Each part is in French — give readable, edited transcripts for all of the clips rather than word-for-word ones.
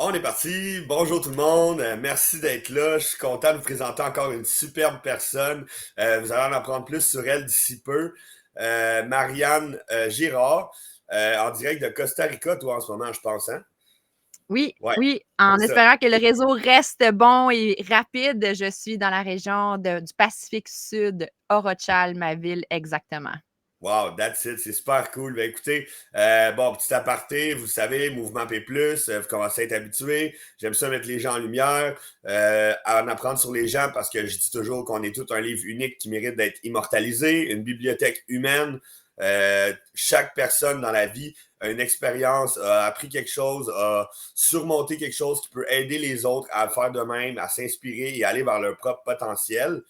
On est parti. Bonjour tout le monde. Merci d'être là. Je suis content de vous présenter encore une superbe personne. Vous allez en apprendre plus sur elle d'ici peu. Marianne Girard, en direct de Costa Rica, toi en ce moment, je pense, hein? Oui, Ouais, oui, en c'est ça. espérant que le réseau reste bon et rapide, je suis dans la région du Pacifique Sud, Orochal, ma ville exactement. Wow, that's it, c'est super cool. Ben écoutez, bon, petit aparté, vous savez, Mouvement P+, vous commencez à être habitué. J'aime ça mettre les gens en lumière, à en apprendre sur les gens parce que je dis toujours qu'on est tout un livre unique qui mérite d'être immortalisé, une bibliothèque humaine. Chaque personne dans la vie a une expérience, a appris quelque chose, a surmonté quelque chose qui peut aider les autres à faire de même, à s'inspirer et aller vers leur propre potentiel.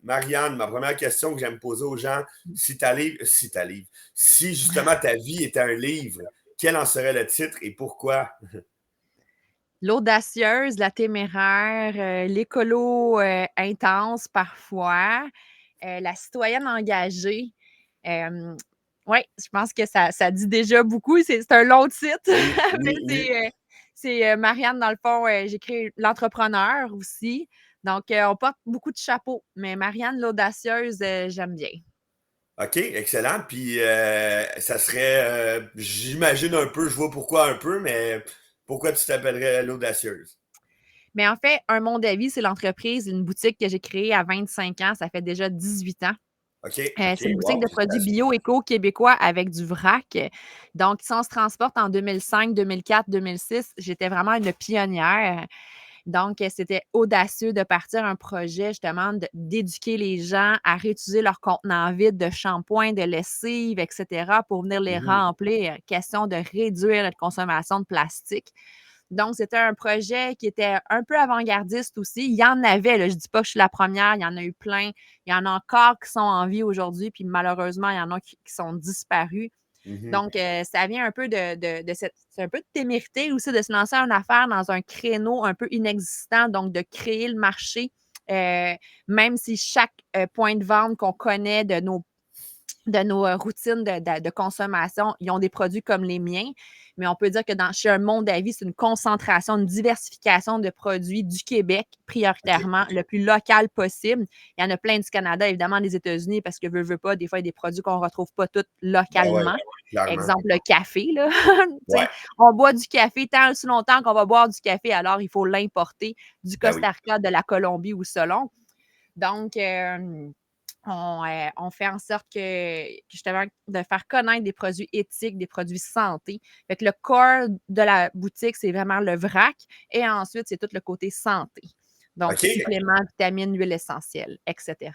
Marianne, ma première question que j'aime poser aux gens, si justement ta vie était un livre, quel en serait le titre et pourquoi? L'audacieuse, la téméraire, l'écolo intense parfois, la citoyenne engagée. Oui, je pense que ça dit déjà beaucoup. C'est un long titre, Oui, mais oui, oui. c'est Marianne, dans le fond, j'ai créé l'entrepreneur aussi. Donc, on porte beaucoup de chapeaux, mais Marianne l'audacieuse, j'aime bien. OK, excellent. Puis ça serait, j'imagine un peu, je vois pourquoi un peu, mais pourquoi tu t'appellerais l'audacieuse? Mais en fait, Un Monde à Vie, c'est l'entreprise, une boutique que j'ai créée à 25 ans. Ça fait déjà 18 ans. OK, C'est OK, une boutique wow, de produits félicitations. bio, éco, québécois avec du vrac. Donc, si on se transporte en 2005, 2004, 2006, j'étais vraiment une pionnière. Donc, c'était audacieux de partir un projet, justement, d'éduquer les gens à réutiliser leurs contenants vides de shampoing, de lessive, etc., pour venir les Mhm, remplir. Question de réduire notre consommation de plastique. Donc, c'était un projet qui était un peu avant-gardiste aussi. Il y en avait, là, je ne dis pas que je suis la première, il y en a eu plein. Il y en a encore qui sont en vie aujourd'hui, puis malheureusement, il y en a qui sont disparus. mhm. Donc, ça vient un peu de cette, c'est un peu de témérité aussi de se lancer en affaire dans un créneau un peu inexistant, donc de créer le marché, euh, même si chaque point de vente qu'on connaît de nos routines de consommation, ils ont des produits comme les miens, mais on peut dire que chez Un Monde à Vie, c'est une concentration, une diversification de produits du Québec, OK. prioritairement, le plus local possible. Il y en a plein du Canada, évidemment, des États-Unis, parce que veut pas, des fois, il y a des produits qu'on ne retrouve pas tous Ben ouais, localement. clairement. Exemple, le café, là. Ouais, On boit du café tant aussi longtemps qu'on va boire du café, alors il faut l'importer du ben oui. Costa Rica, de la Colombie ou selon. Donc, on fait en sorte justement, de faire connaître des produits éthiques, des produits santé. Fait que le corps de la boutique, c'est vraiment le vrac. Et ensuite, c'est tout le côté santé. Donc, OK. suppléments, vitamines, huiles essentielles, etc.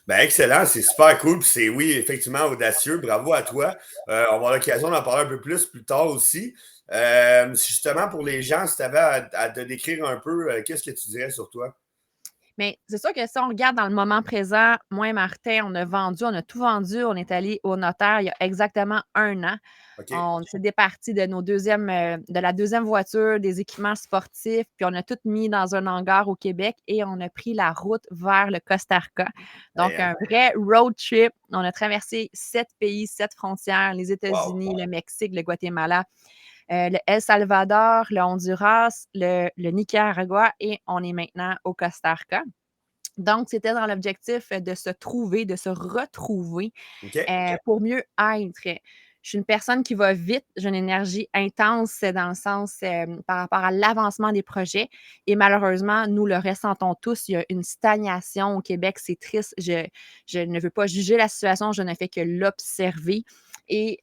Ben excellent, c'est super cool. Puis c'est oui, effectivement, audacieux. Bravo à toi. On va avoir l'occasion d'en parler un peu plus tard aussi. Justement, pour les gens, si tu avais à te décrire un peu, qu'est-ce que tu dirais sur toi? Mais c'est sûr que si on regarde dans le moment présent, moi et Martin, on a tout vendu. On est allé au notaire il y a exactement 1 an. OK. On s'est départi de la deuxième voiture, des équipements sportifs, puis on a tout mis dans un hangar au Québec et on a pris la route vers le Costa Rica. Hey, Donc, hein? un vrai road trip. On a traversé 7 pays, 7 frontières, les Wow. États-Unis, le Mexique, le Guatemala, le El Salvador, le Honduras, le Nicaragua et on est maintenant au Costa Rica. Donc, c'était dans l'objectif de se trouver, de se retrouver OK. pour mieux être. Je suis une personne qui va vite, j'ai une énergie intense dans le sens par rapport à l'avancement des projets. Et malheureusement, nous le ressentons tous. Il y a une stagnation au Québec, c'est triste. Je ne veux pas juger la situation, je ne fais que l'observer. Et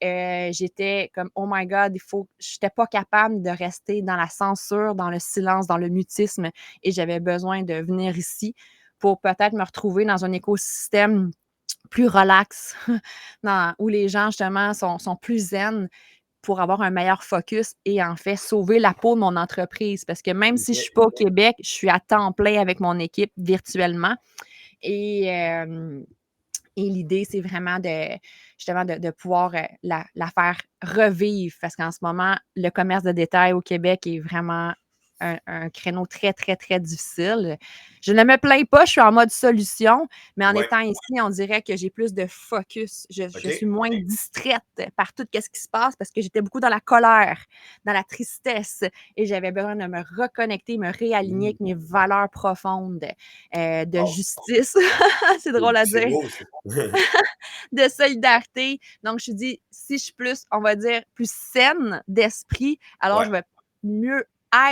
j'étais comme, oh my God, je n'étais pas capable de rester dans la censure, dans le silence, dans le mutisme. Et j'avais besoin de venir ici pour peut-être me retrouver dans un écosystème plus relax, où les gens, justement, sont plus zen pour avoir un meilleur focus et en fait sauver la peau de mon entreprise. Parce que même si je ne suis OK. pas au Québec, je suis à temps plein avec mon équipe virtuellement. Et, l'idée, c'est vraiment justement de pouvoir la faire revivre parce qu'en ce moment, le commerce de détail au Québec est vraiment un créneau très, très, très difficile. Je ne me plains pas, je suis en mode solution, mais en Ouais, étant ici, on dirait que j'ai plus de focus. Je suis OK. moins distraite par tout ce qui se passe parce que j'étais beaucoup dans la colère, dans la tristesse et j'avais besoin de me reconnecter, me réaligner Mmh. avec mes valeurs profondes de Wow, justice, c'est drôle à c'est dire, beau ça. de solidarité. Donc, je me dis, si je suis plus, on va dire, plus saine d'esprit, alors Ouais. je vais mieux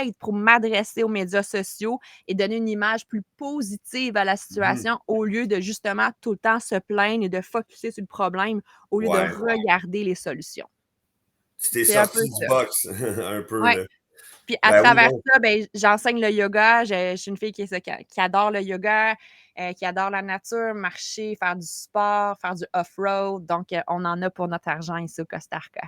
être pour m'adresser aux médias sociaux et donner une image plus positive à la Mmh. situation au lieu de justement tout le temps se plaindre et de focusser sur le problème au lieu de Ouais. regarder les solutions. Tu t'es C'est un peu sorti du ça. box un peu, Ouais. là. Puis à Ben oui, travers non. ça, ben, j'enseigne le yoga. Je suis une fille qui adore le yoga, qui adore la nature, marcher, faire du sport, faire du off-road. Donc, on en a pour notre argent ici au Costa Rica.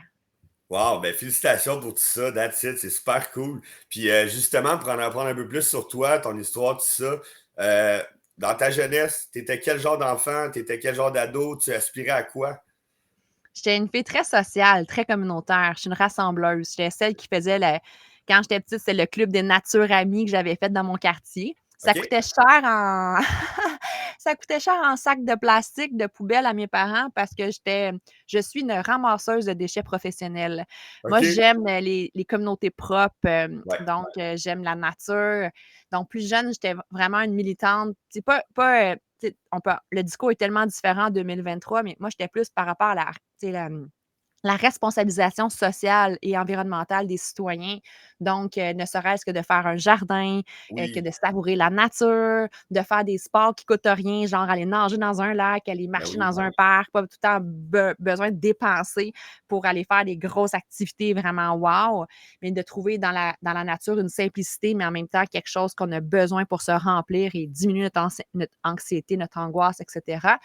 Wow, ben félicitations pour tout ça, that's it, c'est super cool. Puis justement, pour en apprendre un peu plus sur toi, ton histoire, tout ça, euh, dans ta jeunesse, t'étais quel genre d'enfant, t'étais quel genre d'ado, tu aspirais à quoi? J'étais une fille très sociale, très communautaire. Je suis une rassembleuse. J'étais celle qui faisait quand j'étais petite, c'est le club des natures amies que j'avais fait dans mon quartier. Ça OK? coûtait cher en ça coûtait cher en sac de plastique de poubelle à mes parents parce que je suis une ramasseuse de déchets professionnels. Moi, OK? j'aime les communautés propres, Ouais, donc j'aime la nature. Donc plus jeune, j'étais vraiment une militante. C'est pas, tu sais, le discours est tellement différent en 2023, mais moi, j'étais plus par rapport à tu sais, la responsabilisation sociale et environnementale des citoyens. Donc, ne serait-ce que de faire un jardin, que oui, de savourer la nature, de faire des sports qui coûtent rien, genre aller nager dans un lac, aller ben marcher oui, dans un parc, pas tout le temps besoin de dépenser pour aller faire des grosses activités vraiment wow, mais de trouver dans la nature une simplicité, mais en même temps quelque chose qu'on a besoin pour se remplir et diminuer notre anxiété, notre angoisse, etc.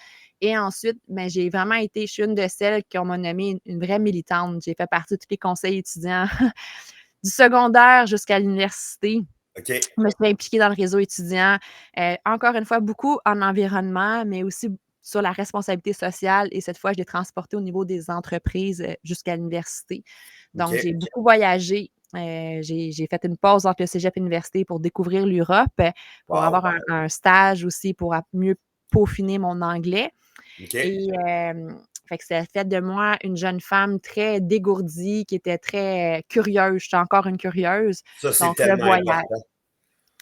Et ensuite, ben, je suis une de celles qu'on m'a nommée une vraie militante. J'ai fait partie de tous les conseils étudiants du secondaire jusqu'à l'université. OK, Je me suis impliquée dans le réseau étudiant. Encore une fois, beaucoup en environnement, mais aussi sur la responsabilité sociale. Et cette fois, je l'ai transportée au niveau des entreprises jusqu'à l'université. Donc, OK, j'ai beaucoup voyagé. J'ai fait une pause entre le cégep et l'université pour découvrir l'Europe, pour avoir wow, un stage aussi pour mieux peaufiner mon anglais. OK. Et fait que ça a fait de moi une jeune femme très dégourdie, qui était très curieuse. Je suis encore une curieuse. Ça, c'est Donc, le tellement voyage. important.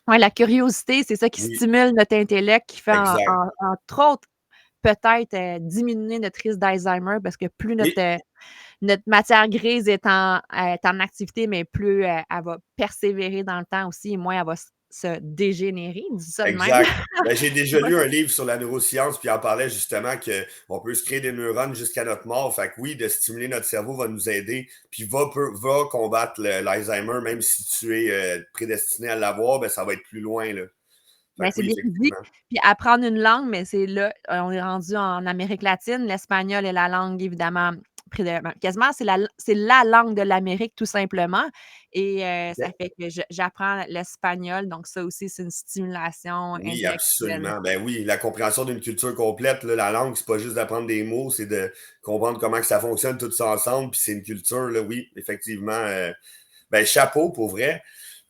Ouais, la curiosité, c'est ça qui Oui, stimule notre intellect, qui fait exact. entre autres peut-être diminuer notre risque d'Alzheimer parce que plus Oui, notre matière grise est en activité, mais plus elle va persévérer dans le temps aussi, et moins elle va se dégénérer, dis ça de même. exact. Ben, j'ai déjà lu un livre sur la neuroscience, puis il en parlait justement qu'on peut se créer des neurones jusqu'à notre mort. Fait que oui, de stimuler notre cerveau va nous aider, puis va combattre l'Alzheimer, même si tu es prédestiné à l'avoir, ben, ça va être plus loin, là. Fait Ben, que c'est oui, bien dit. effectivement. Puis apprendre une langue, mais c'est là, on est rendu en Amérique latine. L'espagnol est la langue évidemment quasiment c'est la langue de l'Amérique tout simplement et ça OK. fait que j'apprends l'espagnol, donc ça aussi c'est une stimulation Oui, intellectuelle. absolument. Ben oui, la compréhension d'une culture complète, là, la langue, c'est pas juste d'apprendre des mots, c'est de comprendre comment que ça fonctionne tout ça ensemble, puis c'est une culture, là, oui, effectivement. Ben, chapeau pour vrai.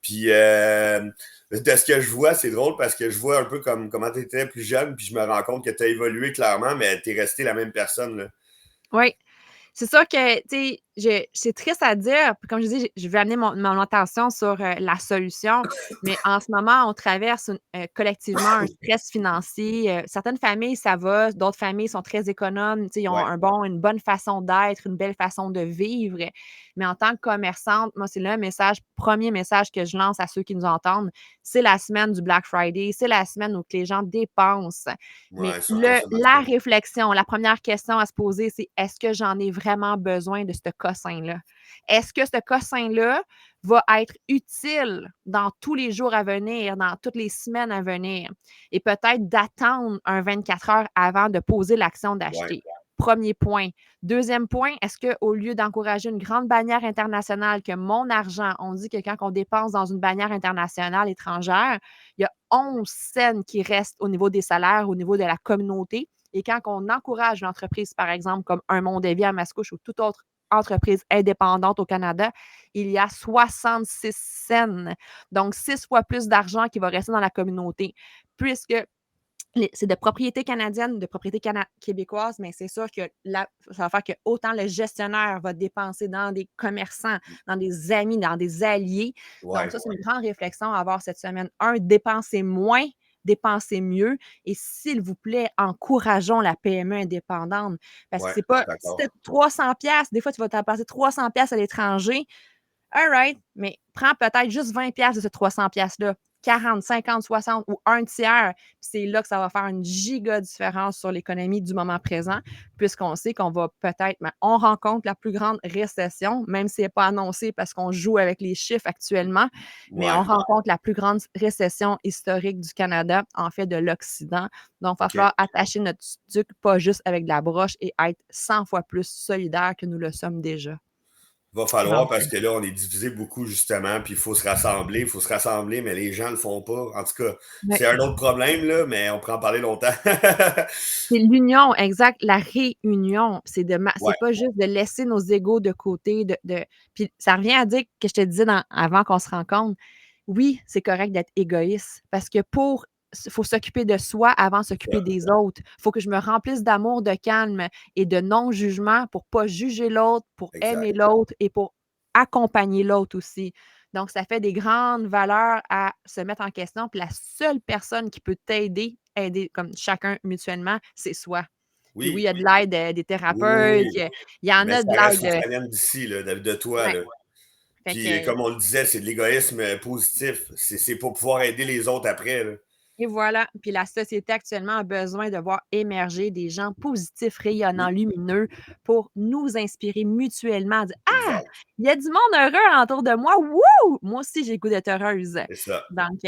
Puis de ce que je vois, c'est drôle parce que je vois un peu comme comment tu étais plus jeune, puis je me rends compte que tu as évolué clairement, mais tu es resté la même personne, là. Oui. C'est sûr que, tu sais, c'est triste à dire, puis comme je dis, je veux amener mon attention sur, la solution, mais en ce moment, on traverse collectivement un stress financier. Certaines familles, ça va, d'autres familles sont très économes, tu sais, ils ont Ouais, une bonne façon d'être, une belle façon de vivre. Mais en tant que commerçante, moi, c'est le premier message que je lance à ceux qui nous entendent, c'est la semaine du Black Friday, c'est la semaine où que les gens dépensent. Mais ouais, sur consommation. la réflexion, la première question à se poser, c'est: «Est-ce que j'en ai vraiment besoin de ce cossin-là? Est-ce que ce cossin-là va être utile dans tous les jours à venir, dans toutes les semaines à venir?» Et peut-être d'attendre un 24 heures avant de poser l'action Ouais, d'acheter. Premier point. Deuxième point, est-ce qu'au lieu d'encourager une grande bannière internationale, que mon argent, on dit que quand on dépense dans une bannière internationale étrangère, il y a 11 cents qui restent au niveau des salaires, au niveau de la communauté. Et quand on encourage une entreprise, par exemple, comme Un Monde Vie à Mascouche ou toute autre entreprises indépendantes au Canada, il y a 66 cents. Donc, 6 fois plus d'argent qui va rester dans la communauté. Puisque c'est de propriété canadienne, de propriété québécoise, mais c'est sûr que ça va faire que autant le gestionnaire va dépenser dans des commerçants, dans des amis, dans des alliés. Donc, Ouais, ça, c'est une grande réflexion à avoir cette semaine. Un, dépensez moins, dépensez mieux. Et s'il vous plaît, encourageons la PME indépendante. Parce que ouais, c'est je suis pas, si tu as d'accord. 300 pièces, des fois, tu vas dépenser 300 pièces à l'étranger. All right, mais prends peut-être juste 20 pièces de ces 300 pièces-là. 40, 50, 60 ou un tiers. Puis c'est là que ça va faire une giga différence sur l'économie du moment présent, puisqu'on sait qu'on va peut-être, on rencontre la plus grande récession, même si elle n'est pas annoncée parce qu'on joue avec les chiffres actuellement, mais on Ouais, rencontre la plus grande récession historique du Canada, en fait de l'Occident. Donc, il va OK. falloir attacher notre duc pas juste avec de la broche et être 100 fois plus solidaire que nous le sommes déjà. Va falloir Donc, parce que là, on est divisé beaucoup, justement, puis il faut se rassembler, mais les gens le font pas. En tout cas, ouais. c'est un autre problème, là, mais on pourrait en parler longtemps. C'est l'union, exact, la réunion. Ouais, C'est pas juste de laisser nos égos de côté. Puis ça revient à dire que je te disais avant qu'on se rencontre. Oui, c'est correct d'être égoïste parce que faut s'occuper de soi avant de s'occuper ça. des autres. Il faut que je me remplisse d'amour, de calme et de non-jugement pour pas juger l'autre, pour aimer Exact. l'autre et pour accompagner l'autre aussi. Donc, ça fait des grandes valeurs à se mettre en question. Puis la seule personne qui peut t'aider, aider comme chacun mutuellement, c'est soi. Puis oui, il y Oui, a de l'aide des oui, oui, thérapeutes, oui. il y en Mais a de ça reste, faut que l'aide. ça vienne d'ici, là, de toi, Ouais. là. Fait Puis, que comme on le disait, c'est de l'égoïsme positif. C'est pour pouvoir aider les autres après, là. Et voilà. Puis la société actuellement a besoin de voir émerger des gens positifs, rayonnants, Oui, lumineux pour nous inspirer mutuellement. Dire, ah, exact. il y a du monde heureux autour de moi. Wouh! Moi aussi, j'ai le goût d'être heureuse. C'est ça. Donc,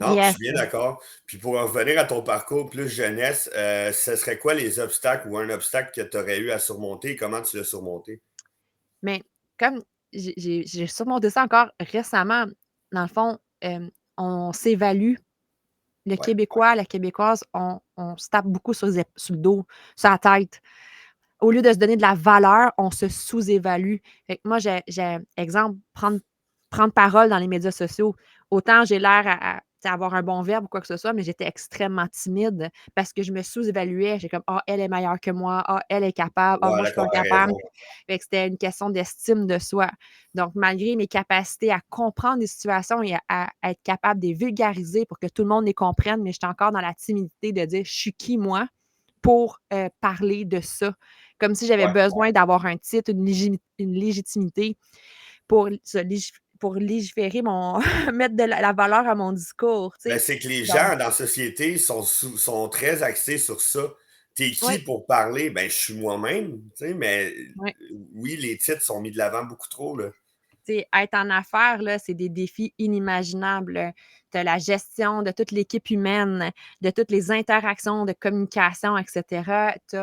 Non, je yes. suis bien d'accord. Puis pour en revenir à ton parcours plus jeunesse, ce serait quoi les obstacles ou un obstacle que tu aurais eu à surmonter et comment tu l'as surmonté? Mais comme j'ai surmonté ça encore récemment, dans le fond, on s'évalue. Le Ouais, Québécois, la Québécoise, on se tape beaucoup sur le dos, sur la tête. Au lieu de se donner de la valeur, on se sous-évalue. Fait que moi, exemple, prendre parole dans les médias sociaux. Autant j'ai l'air tu sais, avoir un bon verbe ou quoi que ce soit, mais j'étais extrêmement timide parce que je me sous-évaluais. J'ai comme, ah, elle est meilleure que moi. Ah, elle est capable. Ah, ouais, moi, je la suis pas capable. comparaison. Fait que c'était une question d'estime de soi. Donc, malgré mes capacités à comprendre des situations et à être capable de les vulgariser pour que tout le monde les comprenne, mais j'étais encore dans la timidité de dire, je suis qui, moi, pour parler de ça. Comme si j'avais Ouais. besoin d'avoir un titre, une légitimité pour, pour légiférer mettre de la valeur à mon discours, tu Ben, sais. c'est que les Donc, gens dans la société sont très axés sur ça. T'es qui oui, pour parler? Ben, je suis moi-même, tu sais, mais oui. oui, les titres sont mis de l'avant beaucoup trop, là. Tu sais, être en affaires, là, c'est des défis inimaginables. Tu as la gestion de toute l'équipe humaine, de toutes les interactions de communication, etc. Tu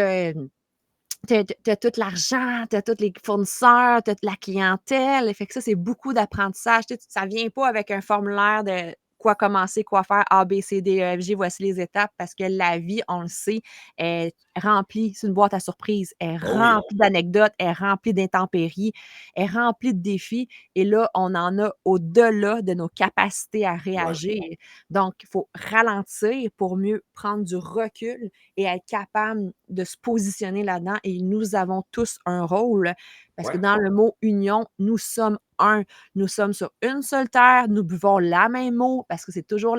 as, tout l'argent, tu as tous les fournisseurs, tu as la clientèle. Fait que ça, c'est beaucoup d'apprentissage. Tu sais, ça vient pas avec un formulaire de quoi commencer, quoi faire, A, B, C, D, E, F, G, voici les étapes, parce que la vie, on le sait, est remplie, c'est une boîte à surprises, est Oh oui, remplie d'anecdotes, est remplie d'intempéries, est remplie de défis. Et là, on en a au-delà de nos capacités à ouais, réagir. Donc, il faut ralentir pour mieux prendre du recul et être capable de se positionner là-dedans. Et nous avons tous un rôle parce que ouais, dans le mot union, nous sommes un. Nous sommes sur une seule terre, nous buvons la même eau parce que c'est toujours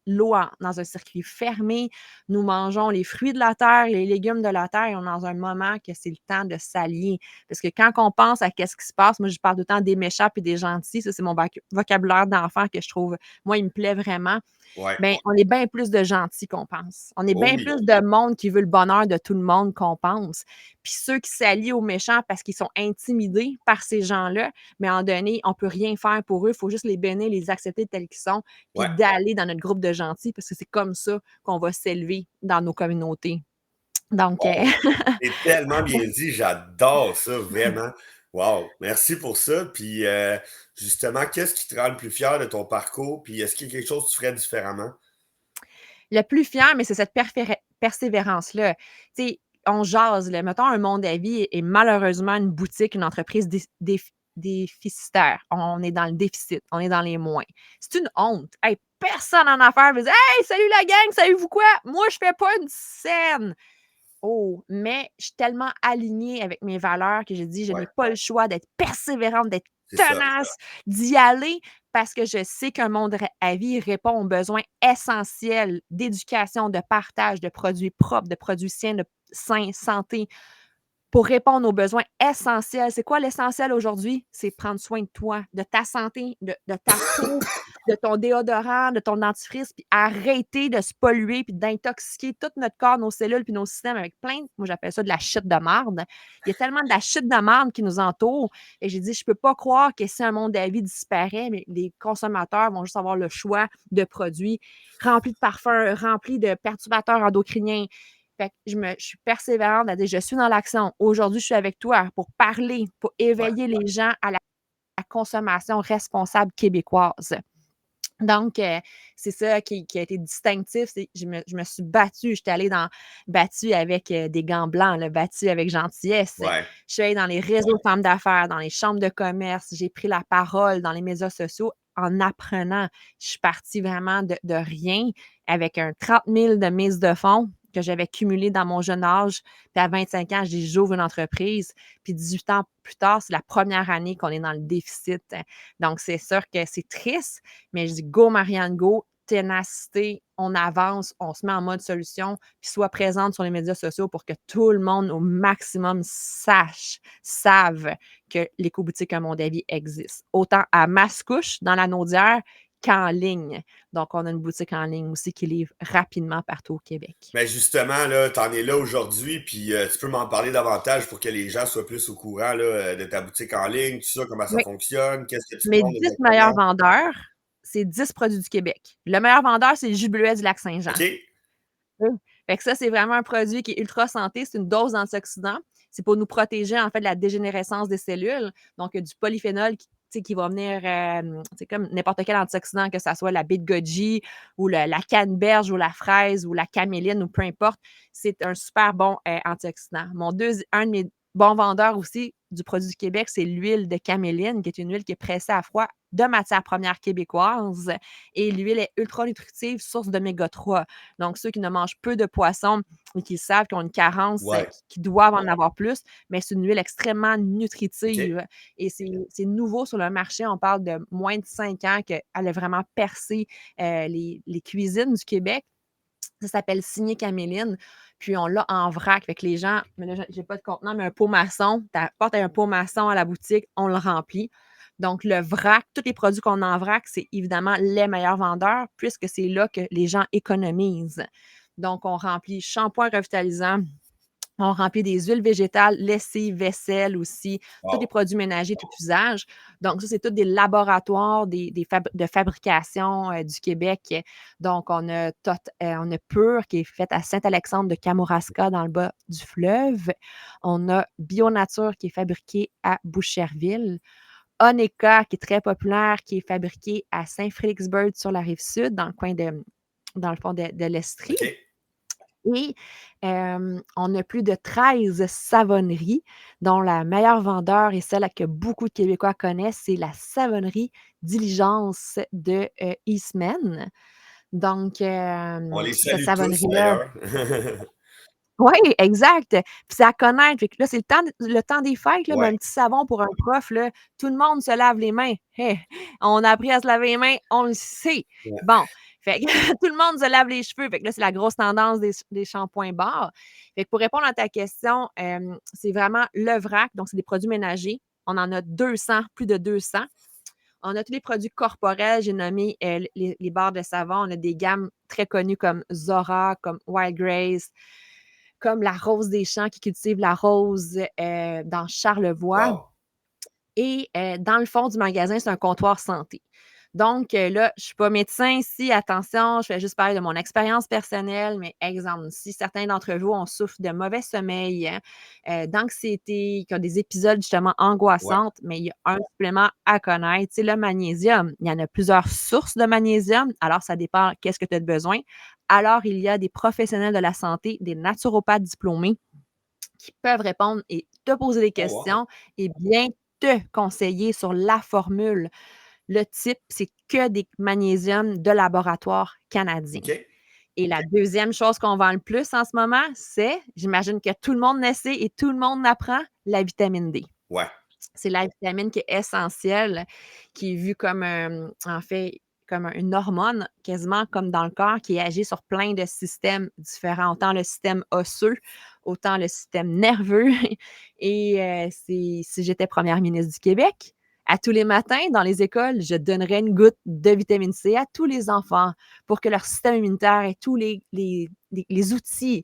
l'eau dans un circuit fermé. Nous mangeons les fruits de la terre, les légumes de la terre et on est dans un moment que c'est le temps de s'allier. Parce que quand on pense à qu'est-ce qui se passe, moi je parle tout le temps des méchants et des gentils, ça c'est mon vocabulaire d'enfant que je trouve, moi il me plaît vraiment. ouais. Ben, on est bien plus de gentils qu'on pense. On est Oh bien oui, plus de monde qui veut le bonheur de tout le monde qu'on pense. Puis ceux qui s'allient aux méchants parce qu'ils sont intimidés par ces gens-là, mais en donné, on peut rien faire pour eux. Il faut juste les bénir, les accepter tels qu'ils sont, puis ouais. d'aller dans notre groupe de gentils parce que c'est comme ça qu'on va s'élever dans nos communautés. Donc, Wow! C'est tellement bien dit, j'adore ça, vraiment. Wow! Merci pour ça. Puis, justement, qu'est-ce qui te rend le plus fier de ton parcours? Puis, est-ce qu'il y a quelque chose que tu ferais différemment? le plus fier, mais c'est cette persévérance-là. Tu sais, on jase, là. Mettons, un Monde à vie est malheureusement une boutique, une entreprise déficitaire. On est dans le déficit, on est dans les moins. C'est une honte. Hey, personne en affaires veut dire « Hey, salut la gang, savez-vous quoi? Moi, je fais pas une scène. » Oh, mais je suis tellement alignée avec mes valeurs que j'ai dit, je Ouais, n'ai pas le choix d'être persévérante, d'être c'est ça. tenace, d'y aller parce que je sais qu'un monde à vie répond aux besoins essentiels d'éducation, de partage, de produits propres, de produits sains, santé, pour répondre aux besoins essentiels. C'est quoi l'essentiel aujourd'hui? C'est prendre soin de toi, de ta santé, de ta peau, de ton déodorant, de ton dentifrice, puis arrêter de se polluer puis d'intoxiquer tout notre corps, nos cellules puis nos systèmes avec plein de, moi j'appelle ça de la shit de marde. Il y a tellement de la shit de marde qui nous entoure. Et j'ai dit, je peux pas croire que si un monde de la vie disparaît, mais les consommateurs vont juste avoir le choix de produits remplis de parfums, remplis de perturbateurs endocriniens. Fait que je suis persévérante à dire, je suis dans l'action. Aujourd'hui, je suis avec toi pour parler, pour Ouais. éveiller les gens à la consommation responsable québécoise. Donc, c'est ça qui a été distinctif. Je me suis battue. J'étais allée battue avec des gants blancs, là, battue avec gentillesse. Ouais. Je suis allée dans les réseaux de femmes d'affaires, dans les chambres de commerce. J'ai pris la parole dans les médias sociaux en apprenant. Je suis partie vraiment de rien avec un 30 000 de mise de fonds que j'avais cumulé dans mon jeune âge. Puis à 25 ans, je dis, j'ouvre une entreprise. Puis 18 ans plus tard, c'est la première année qu'on est dans le déficit. Donc, c'est sûr que c'est triste, mais je dis go Marianne, go, ténacité, on avance, on se met en mode solution, puis sois présente sur les médias sociaux pour que tout le monde au maximum savent que l'éco-boutique Un Monde à vie existe. Autant à Mascouche, dans la Naudière, qu'en ligne. Donc, on a une boutique en ligne aussi qui livre rapidement partout au Québec. Mais justement, là, t'en es là aujourd'hui, puis tu peux m'en parler davantage pour que les gens soient plus au courant là, de ta boutique en ligne, tout ça, comment ça Oui. fonctionne, qu'est-ce que tu Mes vends 10 meilleurs exactement. vendeurs, c'est 10 produits du Québec. Le meilleur vendeur, c'est le jus bleuet du Lac-Saint-Jean. OK? Oui. Fait que ça, c'est vraiment un produit qui est ultra santé. C'est une dose d'antioxydants. C'est pour nous protéger, en fait, de la dégénérescence des cellules. Donc, il y a du polyphénol qui va venir, c'est comme n'importe quel antioxydant, que ce soit la baie de goji ou la canneberge ou la fraise ou la caméline ou peu importe. C'est un super bon antioxydant. Un de mes bons vendeurs aussi du produit du Québec, c'est l'huile de caméline, qui est une huile qui est pressée à froid de matière première québécoise. Et l'huile est ultra nutritive, source d'oméga 3. Donc, ceux qui ne mangent peu de poissons et qui savent qu'ils ont une carence, Ouais. qui doivent en avoir plus, mais c'est une huile extrêmement OK. nutritive. Et c'est nouveau sur le marché. On parle de moins de 5 ans qu'elle a vraiment percé les cuisines du Québec. Ça s'appelle Signé Caméline. Puis on l'a en vrac. Fait que les gens, mais là, j'ai pas de contenant, mais un pot maçon, tu apportes un pot maçon à la boutique, on le remplit. Donc, le vrac, tous les produits qu'on a en vrac, c'est évidemment les meilleurs vendeurs puisque c'est là que les gens économisent. Donc, on remplit shampoing revitalisant, on remplit des huiles végétales, lessive, vaisselle aussi, tous les Wow. produits ménagers tout usage. Donc, ça, c'est tous des laboratoires de fabrication du Québec. Donc, on a Pur qui est fait à Saint-Alexandre de Kamouraska dans le bas du fleuve. On a Bionature qui est fabriqué à Boucherville. Oneka qui est très populaire, qui est fabriqué à Saint-Félixburg sur la rive sud, dans le fond de l'Estrie. OK. Et on a plus de 13 savonneries, dont la meilleure vendeur et celle que beaucoup de Québécois connaissent, c'est la savonnerie Diligence de Eastman. Donc, On les cette salue tous savonnerie-là, d'ailleurs. oui, exact. Puis c'est à connaître. Fait que là, c'est le temps des fêtes, là, mais Ouais. un petit savon pour un prof, là, tout le monde se lave les mains. Hey, on a appris à se laver les mains, on le sait. Ouais. Bon, fait que tout le monde se lave les cheveux. Fait que là, c'est la grosse tendance des shampoings barres. Fait que pour répondre à ta question, c'est vraiment le vrac. Donc, c'est des produits ménagers. On en a 200, plus de 200. On a tous les produits corporels. J'ai nommé les barres de savon. On a des gammes très connues comme Zora, comme Wild Grace, comme la Rose des Champs qui cultive la rose dans Charlevoix. Wow. Et dans le fond du magasin, c'est un comptoir santé. Donc là, je ne suis pas médecin ici, attention, je vais juste parler de mon expérience personnelle, mais exemple, si certains d'entre vous ont souffre de mauvais sommeil, d'anxiété, qui ont des épisodes justement Ouais. angoissants, mais il y a un supplément à connaître, c'est le magnésium. Il y en a plusieurs sources de magnésium, alors ça dépend qu'est-ce que tu as besoin. Alors, il y a des professionnels de la santé, des naturopathes diplômés qui peuvent répondre et te poser des Oh, wow. questions et bien te conseiller sur la formule. Le type, c'est que des magnésiums de laboratoire canadiens. OK. Et la deuxième chose qu'on vend le plus en ce moment, c'est, j'imagine que tout le monde le sait et tout le monde l'apprend, la vitamine D. Ouais. C'est la vitamine qui est essentielle, qui est vue comme, en fait, comme une hormone, quasiment comme dans le corps, qui agit sur plein de systèmes différents, autant le système osseux, autant le système nerveux. Et c'est si j'étais première ministre du Québec, à tous les matins, dans les écoles, je donnerais une goutte de vitamine C à tous les enfants pour que leur système immunitaire ait tous les outils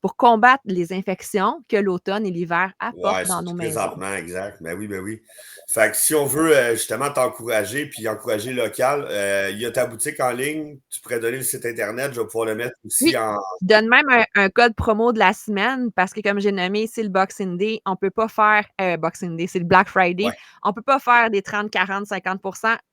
pour combattre les infections que l'automne et l'hiver apportent Ouais, dans nos surtout maisons. présentement, exact. Ben oui, ben oui. Fait que si on veut justement t'encourager puis encourager local, il y a ta boutique en ligne, tu pourrais donner le site internet, je vais pouvoir le mettre aussi Oui, en. je donne même un code promo de la semaine parce que comme j'ai nommé, c'est le Boxing Day, on peut pas faire Boxing Day, c'est le Black Friday. Ouais, On peut pas faire des 30, 40, 50.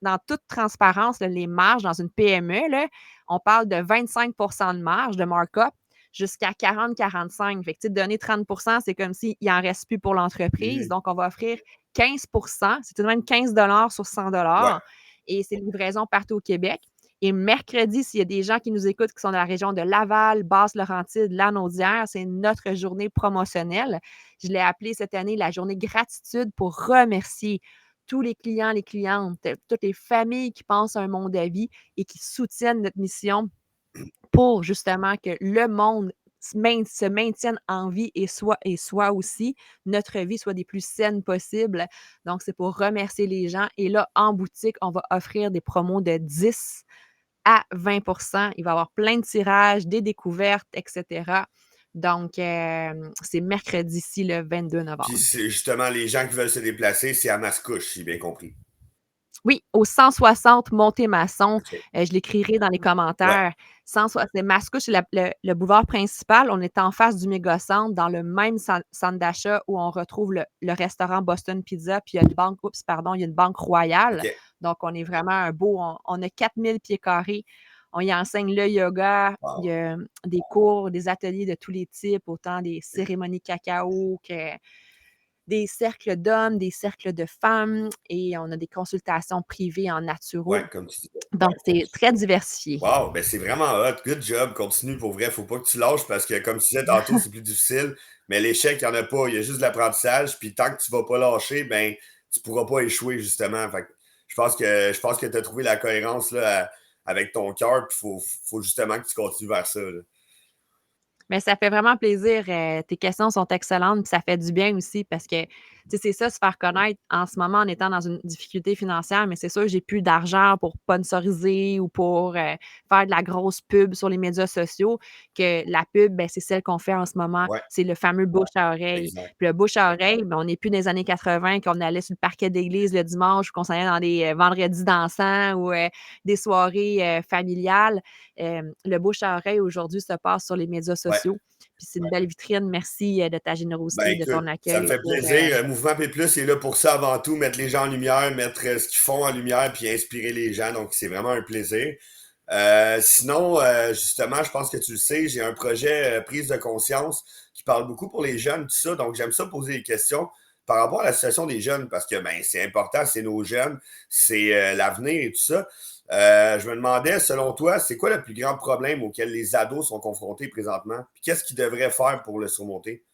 Dans toute transparence, là, les marges dans une PME, là, on parle de 25 de marge de markup jusqu'à 40-45. Fait que, tu sais, donner 30, c'est comme s'il en reste plus pour l'entreprise. mhm, Donc, on va offrir 15, c'est tout de même 15 sur 100 ouais, et c'est livraison partout au Québec. Et mercredi, s'il y a des gens qui nous écoutent qui sont dans la région de Laval, Basse-Laurentide, Lanaudière, c'est notre journée promotionnelle. Je l'ai appelée cette année la journée gratitude pour remercier tous les clients, les clientes, toutes les familles qui pensent à un monde à vie et qui soutiennent notre mission pour justement que le monde se maintienne en vie et soit aussi, notre vie soit des plus saines possibles. Donc, c'est pour remercier les gens. Et là, en boutique, on va offrir des promos de 10 à 20. Il va y avoir plein de tirages, des découvertes, etc. Donc, c'est mercredi-ci, le 22 puis novembre. c'est justement les gens qui veulent se déplacer, c'est à Mascouche, si j'ai bien compris. Oui, au 160 Montée-Masson, OK. je l'écrirai dans les Ouais, commentaires. 160 c'est Mascouche, c'est le boulevard principal. On est en face du méga-centre, dans le même centre d'achat où on retrouve le restaurant Boston Pizza, puis il y a une banque, oups, pardon, il y a une banque royale. OK. Donc, on est vraiment un beau, on a 4000 pieds carrés. On y enseigne le yoga, il y Wow. a des cours, des ateliers de tous les types, autant des cérémonies cacao que des cercles d'hommes, des cercles de femmes et on a des consultations privées en Ouais, naturo. comme tu disais. Donc, c'est très diversifié. Wow, ben c'est vraiment hot. Good job. Continue pour vrai. Faut pas que tu lâches parce que, comme tu disais tantôt, c'est plus difficile. Mais l'échec, il n'y en a pas. Il y a juste de l'apprentissage. Puis tant que tu vas pas lâcher, ben, tu pourras pas échouer, justement. Fait que je pense que tu as trouvé la cohérence là, avec ton cœur. Puis faut justement que tu continues vers ça, là. Mais ça fait vraiment plaisir. Tes questions sont excellentes, puis ça fait du bien aussi parce que, tu sais, c'est ça, se faire connaître en ce moment en étant dans une difficulté financière, mais c'est sûr, j'ai plus d'argent pour sponsoriser ou pour faire de la grosse pub sur les médias sociaux, que la pub, ben, c'est celle qu'on fait en ce moment. Ouais, C'est le fameux bouche à oreille. exact. Puis le bouche à oreille, ben, on n'est plus dans les années 80 qu'on allait sur le parquet d'église le dimanche ou qu'on s'en allait dans des vendredis dansants ou des soirées familiales. Le bouche à oreille aujourd'hui se passe sur les médias Ouais. sociaux. Puis c'est une belle vitrine. Merci de ta Ben générosité, de écoute, ton ça me accueil fait pour. plaisir. Mouvement P+, est là pour ça avant tout, mettre les gens en lumière, mettre ce qu'ils font en lumière, puis inspirer les gens. Donc, c'est vraiment un plaisir. Sinon, justement, je pense que tu le sais, j'ai un projet prise de conscience qui parle beaucoup pour les jeunes, tout ça. Donc, j'aime ça poser des questions par rapport à la situation des jeunes parce que ben, c'est important, c'est nos jeunes, c'est l'avenir et tout ça. Je me demandais, selon toi, c'est quoi le plus grand problème auquel les ados sont confrontés présentement? Puis qu'est-ce qu'ils devraient faire pour le surmonter?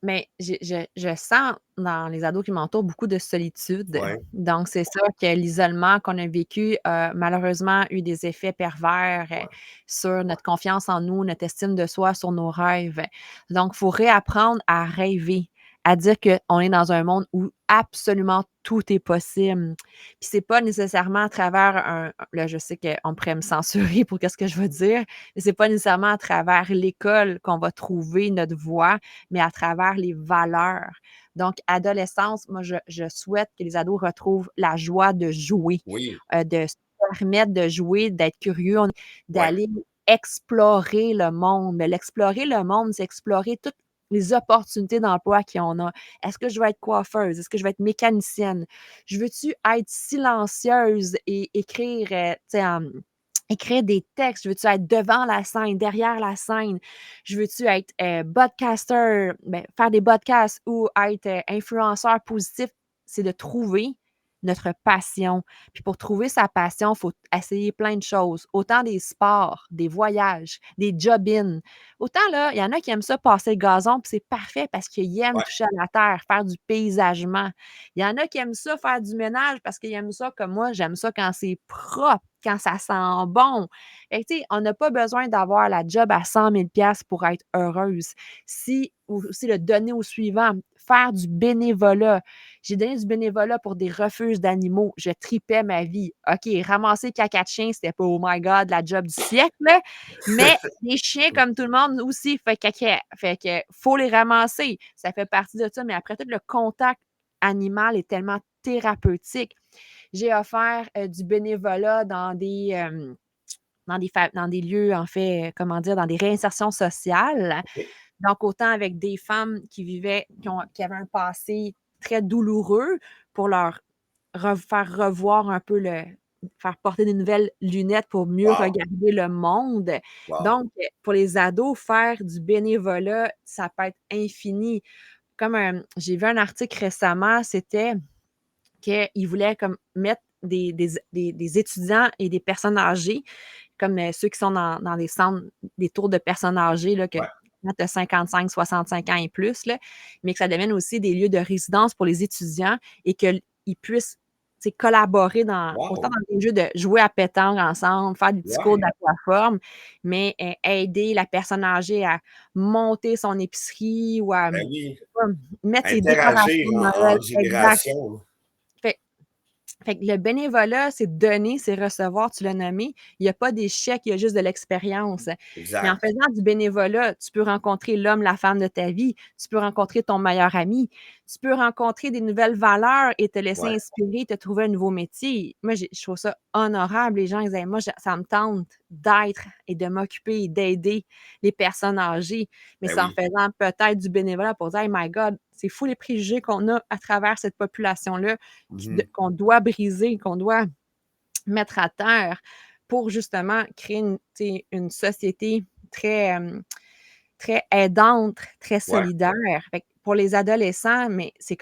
Mais je sens dans les ados qui m'entourent beaucoup de solitude. Ouais, Donc, c'est sûr que l'isolement qu'on a vécu a malheureusement eu des effets pervers ouais, sur notre confiance en nous, notre estime de soi, sur nos rêves. Donc, il faut réapprendre à rêver, à dire qu'on est dans un monde où absolument tout est possible. Puis c'est pas nécessairement à travers là, je sais qu'on pourrait me censurer pour qu'est-ce que je veux dire, mais c'est pas nécessairement à travers l'école qu'on va trouver notre voie, mais à travers les valeurs. Donc, adolescence, moi, je souhaite que les ados retrouvent la joie de jouer, oui, de se permettre de jouer, d'être curieux, ouais, d'aller explorer le monde. Mais l'explorer le monde, c'est explorer toutes les opportunités d'emploi qu'on a. Est-ce que je vais être coiffeuse? Est-ce que je vais être mécanicienne? Je veux-tu être silencieuse et écrire, tu sais, écrire des textes? Je veux-tu être devant la scène, derrière la scène? Je veux-tu être podcaster, faire des podcasts ou être influenceur positif? C'est de trouver notre passion. Puis pour trouver sa passion, il faut essayer plein de choses. Autant des sports, des voyages, des job-ins. Autant là, il y en a qui aiment ça passer le gazon, puis c'est parfait parce qu'ils aiment Ouais. toucher à la terre, faire du paysagement. Il y en a qui aiment ça faire du ménage parce qu'ils aiment ça comme moi, j'aime ça quand c'est propre, quand ça sent bon. Fait que, tu sais, on n'a pas besoin d'avoir la job à 100 000 pour être heureuse. Si ou aussi le donner au suivant, faire du bénévolat. J'ai donné du bénévolat pour des refuges d'animaux. Je tripais ma vie. OK, ramasser caca de chien, c'était pas, oh my God, la job du siècle, là. Mais les chiens, comme tout le monde, aussi, fait caca. Fait que faut les ramasser. Ça fait partie de ça. Mais après tout, le contact animal est tellement thérapeutique. J'ai offert du bénévolat dans des lieux, en fait, comment dire, dans des réinsertions sociales. OK. Donc, autant avec des femmes qui avaient un passé très douloureux pour leur faire revoir un peu faire porter des nouvelles lunettes pour mieux Wow. regarder le monde. Wow. Donc, pour les ados, faire du bénévolat, ça peut être infini. Comme j'ai vu un article récemment, c'était qu'ils voulaient comme mettre des étudiants et des personnes âgées, comme ceux qui sont dans des centres, des tours de personnes âgées, là, Ouais. quand tu as 55 ans et plus, là, mais que ça devienne aussi des lieux de résidence pour les étudiants et qu'ils puissent collaborer autant Wow. dans des jeux de jouer à pétanque ensemble, faire des petits cours Ouais. d'aquaforme, mais aider la personne âgée à monter son épicerie ou à Ben oui. mettre ses Interagir décorations de Noël. entre Exact. générations. Fait fait que le bénévolat, c'est donner, c'est recevoir, tu l'as nommé. Il y a pas d'échec, il y a juste de l'expérience. Mais en Exact. faisant du bénévolat, tu peux rencontrer l'homme, la femme de ta vie, tu peux rencontrer ton meilleur ami, tu peux rencontrer des nouvelles valeurs et te laisser Ouais. inspirer, te trouver un nouveau métier. Moi, je trouve ça honorable. Les gens, ils disent: «Moi, ça me tente d'être et de m'occuper et d'aider les personnes âgées». Mais Ben c'est en oui. faisant peut-être du bénévolat pour dire: «Hey my God, c'est fou les préjugés qu'on a à travers cette population-là Mhm. qu'on doit briser, qu'on doit mettre à terre pour justement créer une société très, très aidante, très Ouais. solidaire. Fait que pour les adolescents, mais c'est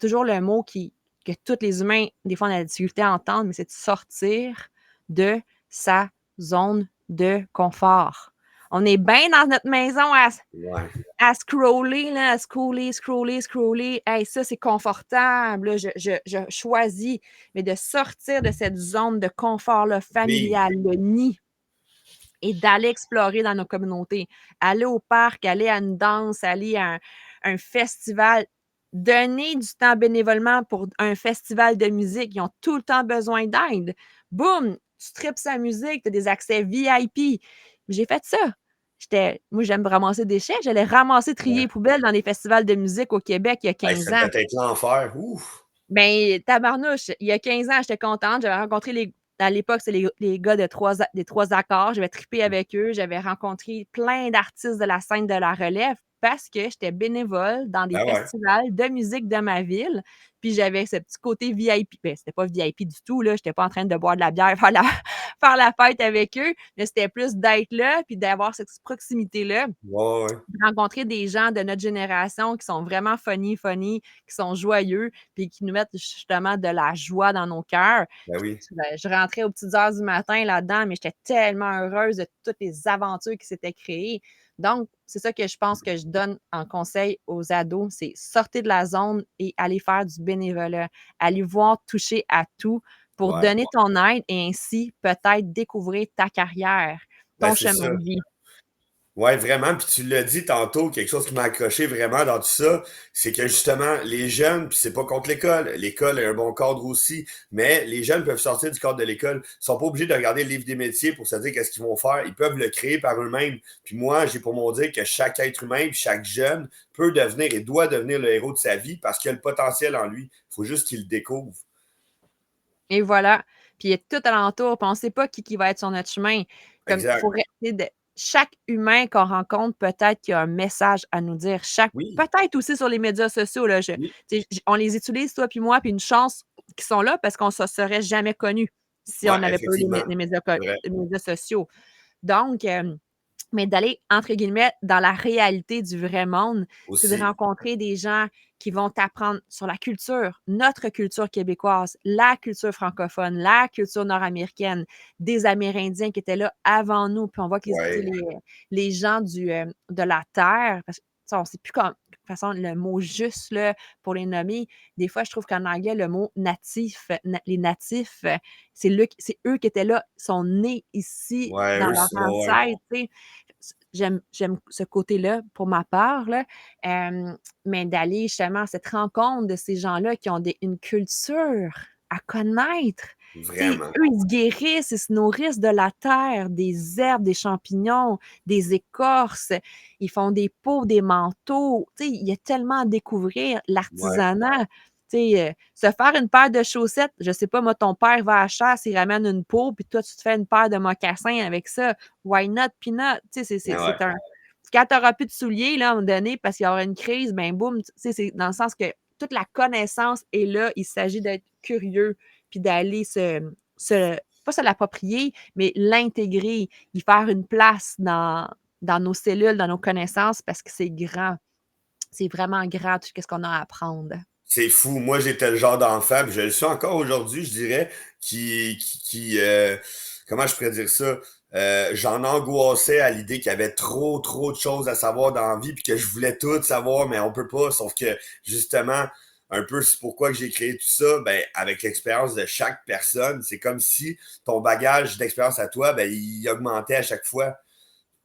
toujours le mot que tous les humains, des fois, on a la difficulté à entendre, mais c'est de sortir de sa zone de confort. On est bien dans notre maison Ouais. à scroller, là, à scroller. Hey, ça, c'est confortable. Là, je choisis. Mais de sortir de cette zone de confort-là, Oui. familial, le nid, et d'aller explorer dans nos communautés. Aller au parc, aller à une danse, aller à un festival. Donner du temps bénévolement pour un festival de musique. Ils ont tout le temps besoin d'aide. Boum! Tu tripes sa musique, tu as des accès VIP. J'ai fait ça. Moi, j'aime ramasser des déchets. J'allais ramasser, trier Ouais. les poubelles dans les festivals de musique au Québec il y a Hey, 15 ça ans. devait être l'enfer. Ouf. Ben, tabarnouche, il y a 15 ans, j'étais contente. J'avais rencontré à l'époque, c'est les gars des trois accords. J'avais trippé avec eux. J'avais rencontré plein d'artistes de la scène de la relève parce que j'étais bénévole dans des Ben ouais. festivals de musique de ma ville. Puis j'avais ce petit côté VIP. Ben, c'était pas VIP du tout, là. J'étais pas en train de boire de la bière, faire la fête avec eux, mais c'était plus d'être là puis d'avoir cette proximité-là, Ouais, ouais. rencontrer des gens de notre génération qui sont vraiment funny, qui sont joyeux, puis qui nous mettent justement de la joie dans nos cœurs. Ben oui. Je rentrais aux petites heures du matin là-dedans, mais j'étais tellement heureuse de toutes les aventures qui s'étaient créées. Donc, c'est ça que je pense que je donne en conseil aux ados, c'est sortez de la zone et allez faire du bénévolat. Allez voir toucher à tout pour Ouais. donner ton aide et ainsi peut-être découvrir ta carrière, Ben ton c'est chemin ça. de vie. Ouais, vraiment. Puis tu l'as dit tantôt, quelque chose qui m'a accroché vraiment dans tout ça, c'est que justement, les jeunes, puis c'est pas contre l'école. L'école est un bon cadre aussi, mais les jeunes peuvent sortir du cadre de l'école. Ils sont pas obligés de regarder le livre des métiers pour se dire qu'est-ce qu'ils vont faire. Ils peuvent le créer par eux-mêmes. Puis moi, j'ai pour mon dire que chaque être humain, puis chaque jeune peut devenir et doit devenir le héros de sa vie parce qu'il a le potentiel en lui. Il faut juste qu'il le découvre. Et voilà. Puis il y a tout alentour, puis on ne sait pas qui va être sur notre chemin. Comme Exact. faut rester de chaque humain qu'on rencontre, peut-être qu'il y a un message à nous dire. Oui. Peut-être aussi sur les médias sociaux, là, Oui. on les utilise, toi puis moi, puis une chance qu'ils sont là parce qu'on ne se serait jamais connus. si on Ouais, n'avait pas eu effectivement. C'est vrai. les médias sociaux. Donc, mais d'aller, entre guillemets, dans la réalité du vrai monde, c'est de Aussi. rencontrer des gens qui vont t'apprendre sur la culture, notre culture québécoise, la culture francophone, la culture nord-américaine, des Amérindiens qui étaient là avant nous. Puis on voit que Ouais. les gens de la terre, parce que on ne sait plus comme, de toute façon, le mot juste là, pour les nommer. Des fois, je trouve qu'en anglais, le mot natif, les natifs, c'est eux qui étaient là, sont nés ici Ouais, dans eux, leur ouais. ancêtre, tu sais. J'aime ce côté-là pour ma part, là, mais d'aller justement à cette rencontre de ces gens-là qui ont une culture à connaître. Tu sais, Vraiment. eux, ils se guérissent, ils se nourrissent de la terre, des herbes, des champignons, des écorces, ils font des pots, des manteaux. Tu sais, il y a tellement à découvrir, Ouais. l'artisanat. Tu sais, se faire une paire de chaussettes, je sais pas, moi, ton père va à la chasse, il ramène une peau, puis toi, tu te fais une paire de mocassins avec ça. Why not, peanut? Tu sais, Ouais, ouais. quand tu n'auras plus de souliers, là, à un moment donné, parce qu'il y aura une crise, ben boum, tu sais, c'est dans le sens que toute la connaissance est là. Il s'agit d'être curieux, puis d'aller pas se l'approprier, mais l'intégrer, y faire une place dans nos cellules, dans nos connaissances, parce que c'est grand. C'est vraiment grand, tout ce qu'on a à apprendre. C'est fou. Moi, j'étais le genre d'enfant, puis je le suis encore aujourd'hui, je dirais, comment je pourrais dire ça? J'en angoissais à l'idée qu'il y avait trop de choses à savoir dans la vie, puis que je voulais tout savoir, mais on peut pas. Sauf que, justement, un peu c'est pourquoi que j'ai créé tout ça, ben, avec l'expérience de chaque personne, c'est comme si ton bagage d'expérience à toi, ben, il augmentait à chaque fois.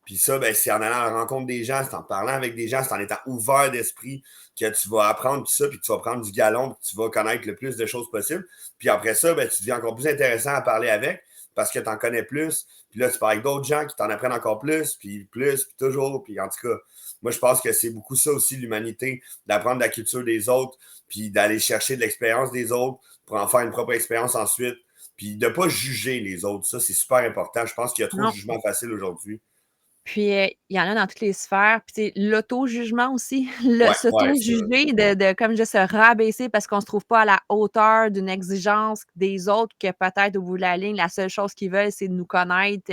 Puis ça, ben, c'est en allant à la rencontre des gens, c'est en parlant avec des gens, c'est en étant ouvert d'esprit que tu vas apprendre tout ça, puis que tu vas prendre du galon, puis que tu vas connaître le plus de choses possible. Puis après ça, ben, tu deviens encore plus intéressant à parler avec parce que tu en connais plus. Puis là, tu parles avec d'autres gens qui t'en apprennent encore plus, puis toujours. Puis en tout cas, moi, je pense que c'est beaucoup ça aussi, l'humanité, d'apprendre la culture des autres, puis d'aller chercher de l'expérience des autres pour en faire une propre expérience ensuite. Puis de ne pas juger les autres. Ça, c'est super important. Je pense qu'il y a trop de Non. jugements faciles aujourd'hui. Puis, il y en a dans toutes les sphères. Puis, tu sais, l'auto-jugement aussi, Ouais, ouais, ça. s'auto-juger, comme je se rabaisser parce qu'on ne se trouve pas à la hauteur d'une exigence des autres, que peut-être au bout de la ligne, la seule chose qu'ils veulent, c'est de nous connaître.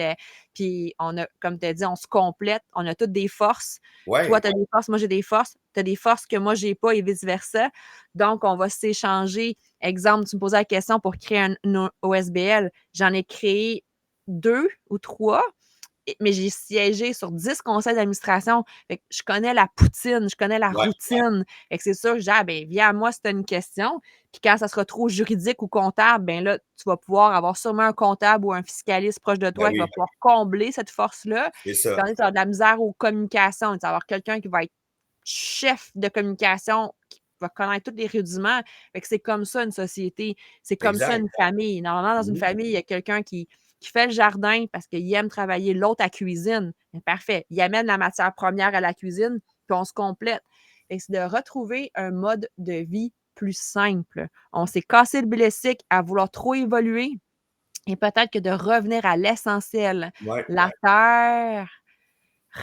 Puis, comme tu as dit, on se complète. On a toutes des forces. Toi, Ouais, tu as des forces, moi, j'ai des forces. Tu as des forces que moi, j'ai pas et vice-versa. Donc, on va s'échanger. Exemple, tu me posais la question pour créer une OSBL. J'en ai créé 2 ou 3, mais j'ai siégé sur 10 conseils d'administration. Fait que je connais la poutine, je connais la ouais, routine. Fait que c'est sûr, je dis, ah, ben, viens à moi si tu as une question. Puis quand ça sera trop juridique ou comptable, ben là, tu vas pouvoir avoir sûrement un comptable ou un fiscaliste proche de ben toi qui va oui, pouvoir combler cette force-là. c'est Puis ça. on est dans de la misère aux communications. Tu vas avoir quelqu'un qui va être chef de communication, qui va connaître tous les rudiments. Fait que c'est comme ça une société. C'est comme ça Exact. une famille. Normalement, dans une Mhm. famille, il y a quelqu'un qui fait le jardin parce qu'il aime travailler, l'autre à cuisine. Mais parfait. Il amène la matière première à la cuisine, puis on se complète. Et c'est de retrouver un mode de vie plus simple. On s'est cassé le blessique à vouloir trop évoluer et peut-être que de revenir à l'essentiel, Ouais, la terre,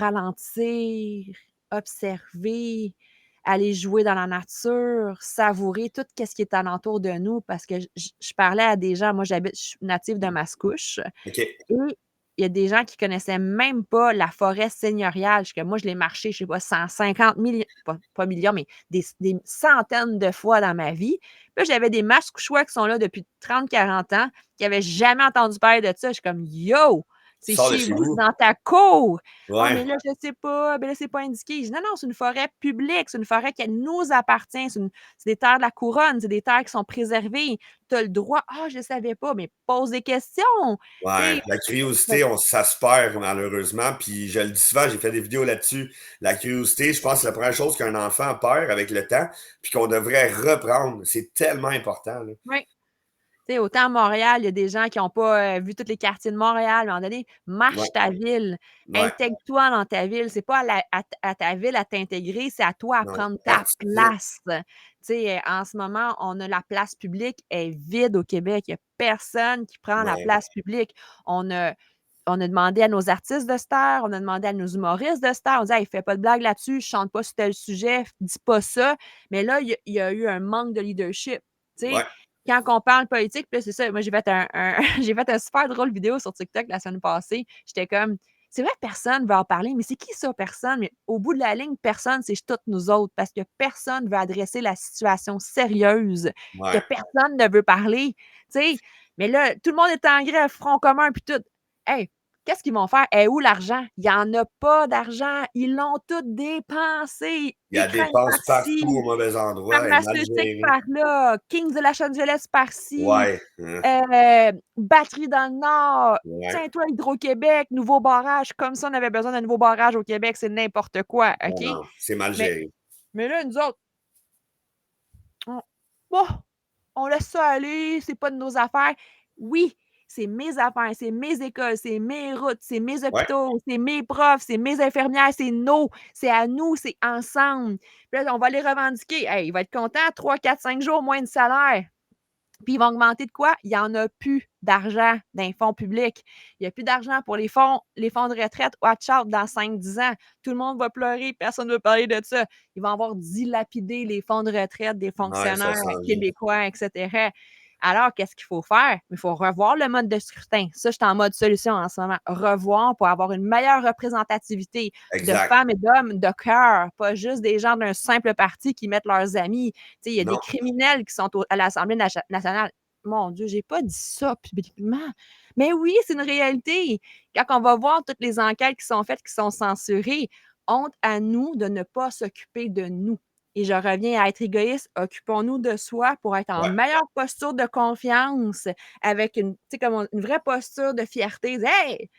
ralentir, observer, aller jouer dans la nature, savourer tout ce qui est alentour de nous parce que je parlais à des gens, moi je suis native de Mascouche OK. et il y a des gens qui connaissaient même pas la forêt seigneuriale. Que moi, je l'ai marché, je sais pas, 150 millions, pas millions, mais des centaines de fois dans ma vie. Puis là, j'avais des Mascouchois qui sont là depuis 30-40 ans, qui n'avaient jamais entendu parler de ça. Je suis comme, yo, c'est Sors de chez chez vous, c'est vous. dans ta cour. Ah, mais Ouais, là, je sais pas, ben là, c'est pas indiqué. Je dis, non, non, c'est une forêt publique, c'est une forêt qui nous appartient, c'est des terres de la couronne, c'est des terres qui sont préservées. Tu as le droit. Ah, je ne savais pas, mais pose des questions. Tu ouais. sais, La curiosité, ça se perd malheureusement. Puis je le dis souvent, j'ai fait des vidéos là-dessus. La curiosité, je pense que c'est la première chose qu'un enfant perd avec le temps, puis qu'on devrait reprendre. C'est tellement important, là. oui. Tu sais, autant à Montréal, il y a des gens qui n'ont pas vu tous les quartiers de Montréal. À un moment donné, Ouais, marche ta ville, ouais. intègre-toi dans ta ville. C'est pas à ta ville à t'intégrer, c'est à toi à Non, prendre ta participe. place. Tu sais, en ce moment, on a la place publique est vide au Québec. Il n'y a personne qui prend la Ouais, place publique. On a, on a demandé à nos artistes de se taire, on a demandé à nos humoristes de se taire. On dit, hey, fais pas de blague là-dessus, je chante pas sur tel sujet, dis pas ça. Mais là, il y a eu un manque de leadership. Tu sais, ouais. quand on parle politique, puis là, c'est ça, moi, j'ai fait j'ai fait un super drôle vidéo sur TikTok la semaine passée. J'étais comme, c'est vrai que personne veut en parler, mais c'est qui ça, personne? Mais au bout de la ligne, personne, c'est toutes nous autres, parce que personne veut adresser la situation sérieuse, que Ouais. personne ne veut parler, tu sais. Mais là, tout le monde est en grève, front commun, puis tout. Hey, qu'est-ce qu'ils vont faire? Est où l'argent? Il n'y en a pas d'argent. Ils l'ont tout dépensé. Il y a des Écran dépenses partout au par-ci, mauvais endroit et mal pharmaceutique gérées. par là, Kings de Los Angeles par-ci, Ouais. batterie dans le Nord, Ouais. tiens-toi Hydro-Québec, nouveau barrage, comme si on avait besoin d'un nouveau barrage au Québec, c'est n'importe quoi, Non, OK? non, c'est mal Mais, géré. mais là, nous autres, on, bon, on laisse ça aller, c'est pas de nos affaires. Oui, c'est mes affaires, c'est mes écoles, c'est mes routes, c'est mes Ouais. hôpitaux, c'est mes profs, c'est mes infirmières, c'est à nous, c'est ensemble. Puis là, on va les revendiquer. Hey, il va être content, 3, 4, 5 jours moins de salaire. Puis ils vont augmenter de quoi? Il n'y en a plus d'argent dans les fonds publics. Il n'y a plus d'argent pour les fonds de retraite. Watch out, dans 5-10 ans, tout le monde va pleurer, personne ne veut parler de ça. Ils vont avoir dilapidé les fonds de retraite des Ouais, ça fonctionnaires s'en vient. québécois, etc. Alors, qu'est-ce qu'il faut faire? Il faut revoir le mode de scrutin. Ça, je suis en mode solution en ce moment. Revoir pour avoir une meilleure représentativité de Exact. femmes et d'hommes de cœur, pas juste des gens d'un simple parti qui mettent leurs amis. Il y a des Non. criminels qui sont à l'Assemblée nationale. Mon Dieu, j'ai pas dit ça publiquement. Mais oui, c'est une réalité. Quand on va voir toutes les enquêtes qui sont faites, qui sont censurées, honte à nous de ne pas s'occuper de nous. Et je reviens à être égoïste, occupons-nous de soi pour être en Ouais. meilleure posture de confiance, avec comme une vraie posture de fierté. Hey,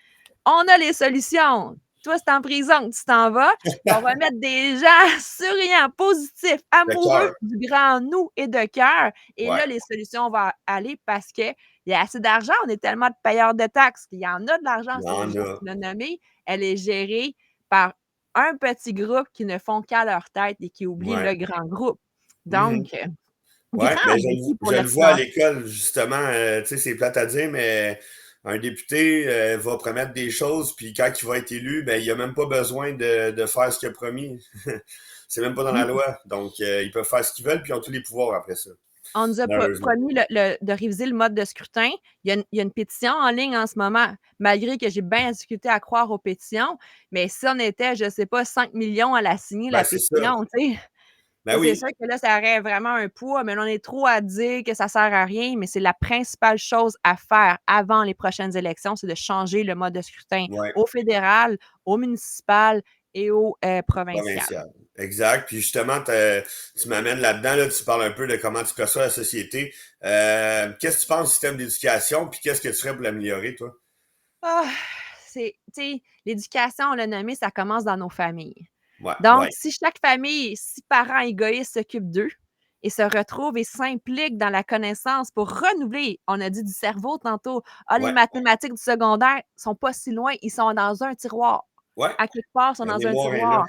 on a les solutions. Toi, c'est en prison que tu t'en vas. On va mettre des gens souriants, positifs, De amoureux cœur. du grand nous et de cœur. Et Ouais. là, les solutions vont aller parce qu'il y a assez d'argent. On est tellement de payeurs de taxes qu'il y en a de l'argent Il y sur les en gens a. que tu l'as nommé. Elle est gérée par un petit groupe qui ne font qu'à leur tête et qui oublie Ouais. le grand groupe. Mhm. Donc, Ouais, mais grand défi pour je le le vois à financement. l'école, justement, tu sais, c'est plate à dire, mais un député va promettre des choses, puis quand il va être élu, ben, il a même pas besoin de faire ce qu'il a promis. C'est même pas dans la loi. Donc, ils peuvent faire ce qu'ils veulent, puis ils ont tous les pouvoirs après ça, On nous a malheureusement. promis de réviser le mode de scrutin. Il y a une pétition en ligne en ce moment, malgré que j'ai bien discuté à croire aux pétitions. Mais si on était, je ne sais pas, 5 millions à la signer, Ben, la c'est ça. pétition, tu sais, Ben c'est oui, sûr que là, ça aurait vraiment un poids, mais là, on est trop à dire que ça ne sert à rien. Mais c'est la principale chose à faire avant les prochaines élections, c'est de changer le mode de scrutin ouais, au fédéral, au municipal et au provincial. provincial. Exact. Puis justement, tu m'amènes là-dedans, là, tu parles un peu de comment tu perçois la société. Qu'est-ce que tu penses du système d'éducation, puis qu'est-ce que tu ferais pour l'améliorer, toi? Ah, tu sais, l'éducation, on l'a nommé, ça commence dans nos familles. Ouais, Donc, ouais, si chaque famille, si parents égoïstes s'occupent d'eux et se retrouvent et s'impliquent dans la connaissance pour renouveler, on a dit du cerveau tantôt, ah, les ouais, mathématiques du secondaire sont pas si loin, ils sont dans un tiroir. ouais. À quelque part, ils sont La dans un mémoire est là. tiroir.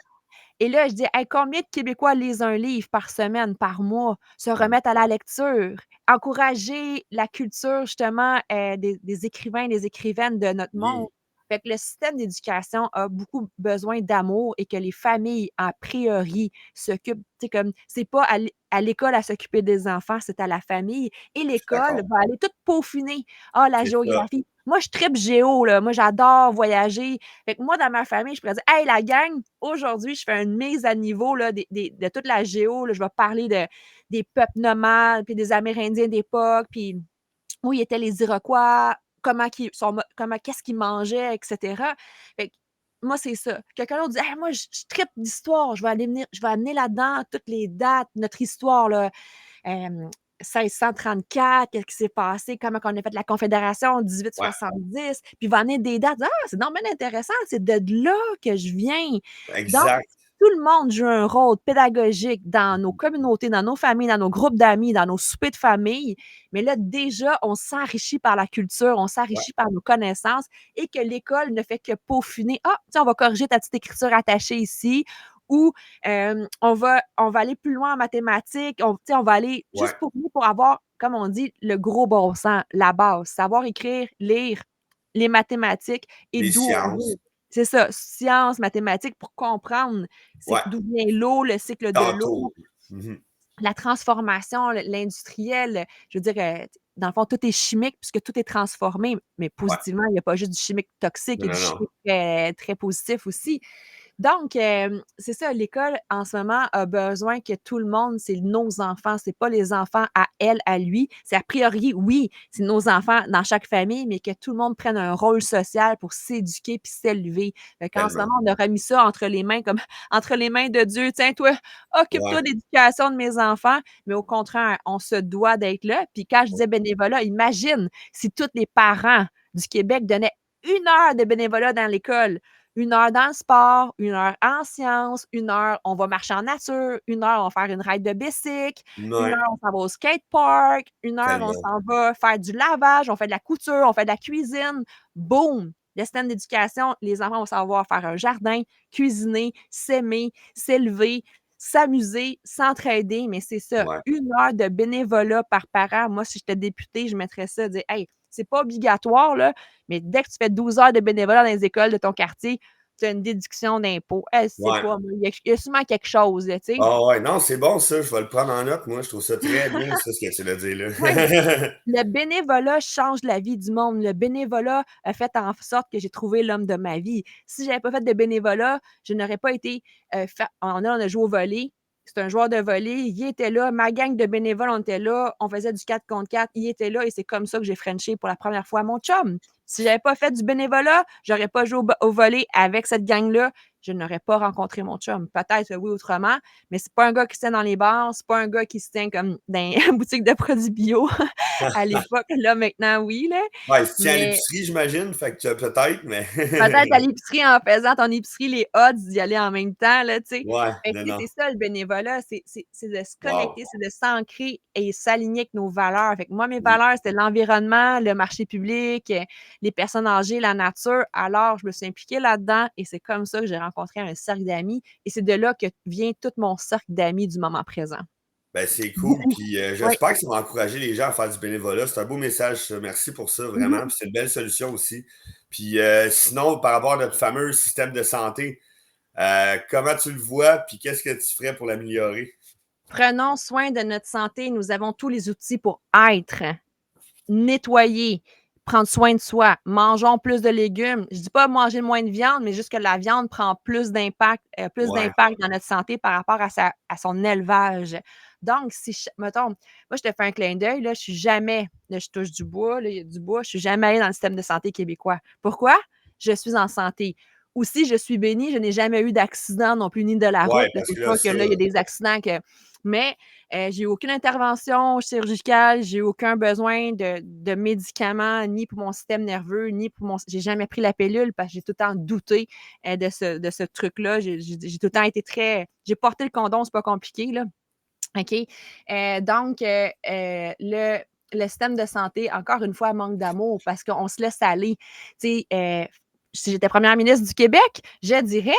Et là, je dis, hey, combien de Québécois lisent un livre par semaine, par mois, se Mm. remettent à la lecture, encourager la culture, justement, des écrivains, des écrivaines de notre monde. Oui, Fait que le système d'éducation a beaucoup besoin d'amour et que les familles, a priori, s'occupent, tu sais, comme, c'est pas à l'école à s'occuper des enfants, c'est à la famille. Et je suis l'école d'accord. va aller tout peaufiner. Ah, la C'est ça. géographie. Moi, je tripe géo, là. Moi, j'adore voyager. Fait que moi, dans ma famille, je pourrais dire, hey, la gang, aujourd'hui, je fais une mise à niveau là, de toute la géo. Là. Je vais parler des peuples nomades, puis des Amérindiens d'époque, puis où étaient les Iroquois, qu'est-ce qu'ils mangeaient, etc. Fait que, moi, c'est ça. Quelqu'un d'autre dit, hey, moi, je tripe d'histoire. Je vais amener là-dedans toutes les dates, notre histoire, là. 1634, qu'est-ce qui s'est passé, comment on a fait la Confédération, Ouais, 1870, puis il va amener des dates. Ah, c'est donc bien intéressant, c'est de là que je viens. Donc, exact. tout le monde joue un rôle pédagogique dans nos communautés, dans nos familles, dans nos groupes d'amis, dans nos soupers de famille. Mais là, déjà, on s'enrichit par la culture, on Ouais, s'enrichit par nos connaissances et que l'école ne fait que peaufiner. Ah, tiens, on va corriger ta petite écriture attachée ici ou on va aller plus loin en mathématiques. On va aller ouais. juste pour avoir, comme on dit, le gros bon sens, la base, savoir écrire, lire, les mathématiques et Les d'où on vient. sciences. C'est ça, sciences, mathématiques, pour comprendre Ouais, d'où vient l'eau, le cycle de l'eau. tantôt. Mhm. la transformation, l'industriel, je veux dire, dans le fond, tout est chimique puisque tout est transformé, mais Ouais. positivement, il n'y a pas juste du chimique toxique, il Non, y a du non, non. chimique très, très positif aussi. Donc, c'est ça, l'école, en ce moment, a besoin que tout le monde, c'est nos enfants, c'est pas les enfants à elle, à lui. C'est a priori, oui, c'est nos enfants dans chaque famille, mais que tout le monde prenne un rôle social pour s'éduquer puis s'élever. Fait qu'en ce Tellement. moment, on a remis ça entre les mains, comme entre les mains de Dieu. Tiens, toi, Ouais. occupe-toi de l'éducation de mes enfants, mais au contraire, on se doit d'être là. Puis quand je disais bénévolat, imagine si tous les parents du Québec donnaient 1 heure de bénévolat dans l'école. 1 heure dans le sport, 1 heure en sciences, 1 heure, on va marcher en nature, 1 heure, on va faire une ride de bicycle, une Ouais. heure, on s'en va au skatepark, 1 heure, on Tellement. s'en va faire du lavage, on fait de la couture, on fait de la cuisine. Boum! Le système d'éducation, les enfants vont savoir faire un jardin, cuisiner, s'aimer, s'élever, s'amuser, s'entraider, mais c'est ça, Ouais. 1 heure de bénévolat par parent. Moi, si j'étais députée, je mettrais ça, dire, hey, c'est pas obligatoire, là, mais dès que tu fais 12 heures de bénévolat dans les écoles de ton quartier, tu as une déduction d'impôt. C'est Ouais. pas, il y a sûrement quelque chose, tu sais. Ah ouais, non, c'est bon ça, je vais le prendre en note, moi. Je trouve ça très bien, ça, ce que tu l'as dit Oui, là. le bénévolat change la vie du monde. Le bénévolat a fait en sorte que j'ai trouvé l'homme de ma vie. Si j'avais pas fait de bénévolat, je n'aurais pas été, on a joué au volley. C'est un joueur de volley, il était là. Ma gang de bénévoles, on était là. On faisait du 4 contre 4. Il était là et c'est comme ça que j'ai frenché pour la première fois mon chum. Si j'avais pas fait du bénévolat, j'aurais pas joué au volley avec cette gang-là. Je n'aurais pas rencontré mon chum. Peut-être, oui, autrement, mais c'est pas un gars qui se tient dans les bars, c'est pas un gars qui se tient comme dans une boutique de produits bio à l'époque. Là, maintenant, oui, là. Ouais, il se tient à Mais l'épicerie, j'imagine, fait que peut-être, mais peut-être à l'épicerie en faisant ton épicerie, les odds d'y aller en même temps, là, tu sais. ouais, Fait que, non, tu sais, non. c'est ça le bénévolat, c'est de se Wow. connecter, c'est de s'ancrer et s'aligner avec nos valeurs. Fait que moi, mes Oui. valeurs, c'était l'environnement, le marché public, les personnes âgées, la nature. Alors, je me suis impliquée là-dedans et c'est comme ça que j'ai rencontré un cercle d'amis et c'est de là que vient tout mon cercle d'amis du moment présent. Ben, c'est cool, puis Oui. j'espère que ça va encourager les gens à faire du bénévolat. C'est un beau message, ça. Merci pour ça, vraiment. Mhm. Puis c'est une belle solution aussi. Puis sinon, par rapport à notre fameux système de santé, comment tu le vois, puis qu'est-ce que tu ferais pour l'améliorer? Prenons soin de notre santé. Nous avons tous les outils pour être. Nettoyer, prendre soin de soi, mangeons plus de légumes. Je dis pas manger moins de viande, mais juste que la viande prend plus Ouais, d'impact dans notre santé par rapport à son élevage. Donc, si, mettons, moi, je te fais un clin d'œil, là, je suis jamais, là, je touche du bois, là, il y a du bois, je suis jamais allée dans le système de santé québécois. Pourquoi? Je suis en santé. Aussi, je suis bénie, je n'ai jamais eu d'accident non plus, ni de la route. ouais, Là, parce c'est que là, pas que ça, là, il y a des accidents que. Mais j'ai eu aucune intervention chirurgicale, j'ai eu aucun besoin de médicaments, ni pour mon système nerveux, ni pour mon. J'ai jamais pris la pilule parce que j'ai tout le temps douté de ce truc-là. J'ai tout le temps été très. J'ai porté le condom, c'est pas compliqué, là. OK? Donc, le système de santé, encore une fois, manque d'amour parce qu'on se laisse aller. Tu sais, si j'étais première ministre du Québec, je dirais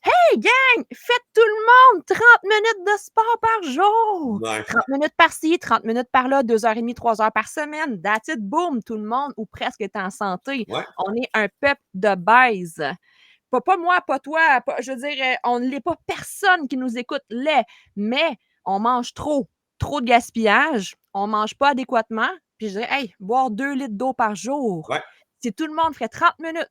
hey, gang, faites tout le monde 30 minutes de sport par jour. ouais, 30 minutes par-ci, 30 minutes par-là, 2 heures et demie, 3 heures par semaine. That's it, boom, tout le monde ou presque est en santé. ouais, On est un peuple de base. Pas moi, pas toi, je veux dire, on ne l'est pas personne qui nous écoute, l'est, mais on mange trop, trop de gaspillage, on ne mange pas adéquatement. Puis je dirais, hey, boire 2 litres d'eau par jour. ouais. Si tout le monde ferait 30 minutes,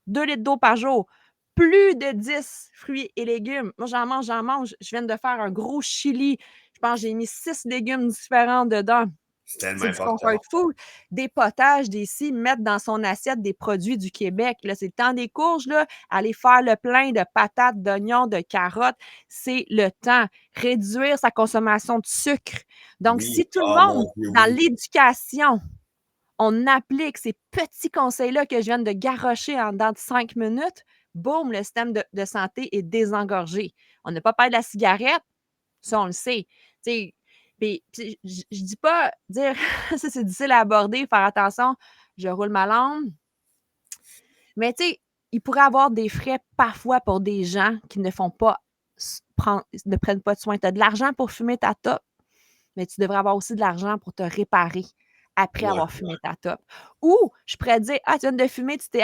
2 litres d'eau par jour, plus de 10 fruits et légumes. Moi, j'en mange, j'en mange. Je viens de faire un gros chili. Je pense que j'ai mis 6 légumes différents dedans. C'est tellement C'est du comfort important. food. Des potages, des ci, mettre dans son assiette des produits du Québec. Là, c'est le temps des courges, là. Aller faire le plein de patates, d'oignons, de carottes, c'est le temps. Réduire sa consommation de sucre. Donc, Oui, si tout le oh monde, mon Dieu, dans oui. l'éducation, on applique ces petits conseils-là que je viens de garrocher en dedans de 5 minutes, boum, le système de santé est désengorgé. On n'a pas parlé de la cigarette, ça, on le sait. Tu sais, puis je dis pas dire ça, c'est difficile à aborder, faire attention, je roule ma langue. Mais tu sais, il pourrait avoir des frais parfois pour des gens qui ne font pas ne prennent pas de soin. Tu as de l'argent pour fumer ta top, mais tu devrais avoir aussi de l'argent pour te réparer après Ouais, avoir fumé ta top. Ou je pourrais dire, ah, tu viens de fumer, tu t'es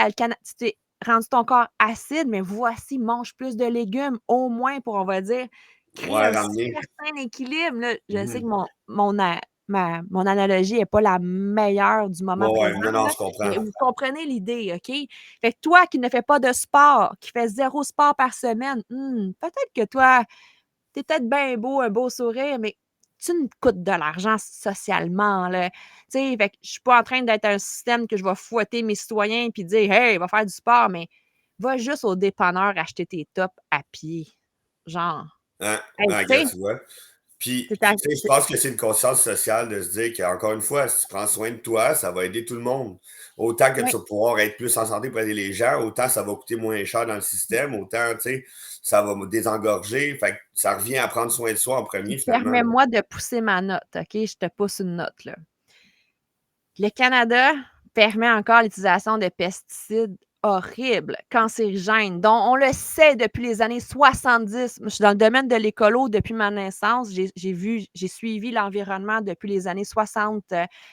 rendu ton corps acide, mais voici, mange plus de légumes, au moins pour, on va dire, créer Ouais, un ramener. certain équilibre, là. Je sais que Mhm. mon analogie est pas la meilleure du moment Ouais, présent, non, non, là, je comprends. mais vous comprenez l'idée, OK? Fait que toi qui ne fais pas de sport, qui fais 0 sport par semaine, peut-être que toi, tu es peut-être bien beau, un beau sourire, mais tu me coûtes de l'argent socialement, là. Tu sais, fait que je suis pas en train d'être un système que je vais fouetter mes citoyens puis dire: «Hey, va faire du sport», mais va juste au dépanneur acheter tes tops à pied. Genre, Hein? hey, Ah, tu sais, regarde, tu vois. Puis, c'est ta tu sais, je pense que c'est une conscience sociale de se dire qu'encore une fois, si tu prends soin de toi, ça va aider tout le monde. Autant que ouais, tu vas pouvoir être plus en santé pour aider les gens, autant ça va coûter moins cher dans le système, autant, tu sais, ça va me désengorger. Fait que ça revient à prendre soin de soi en premier, finalement, là. permets-moi de pousser ma note, OK? Je te pousse une note, là. Le Canada permet encore l'utilisation de pesticides horribles, cancérigènes, dont on le sait depuis les années 70. Moi, je suis dans le domaine de l'écolo depuis ma naissance. J'ai suivi l'environnement depuis les années 60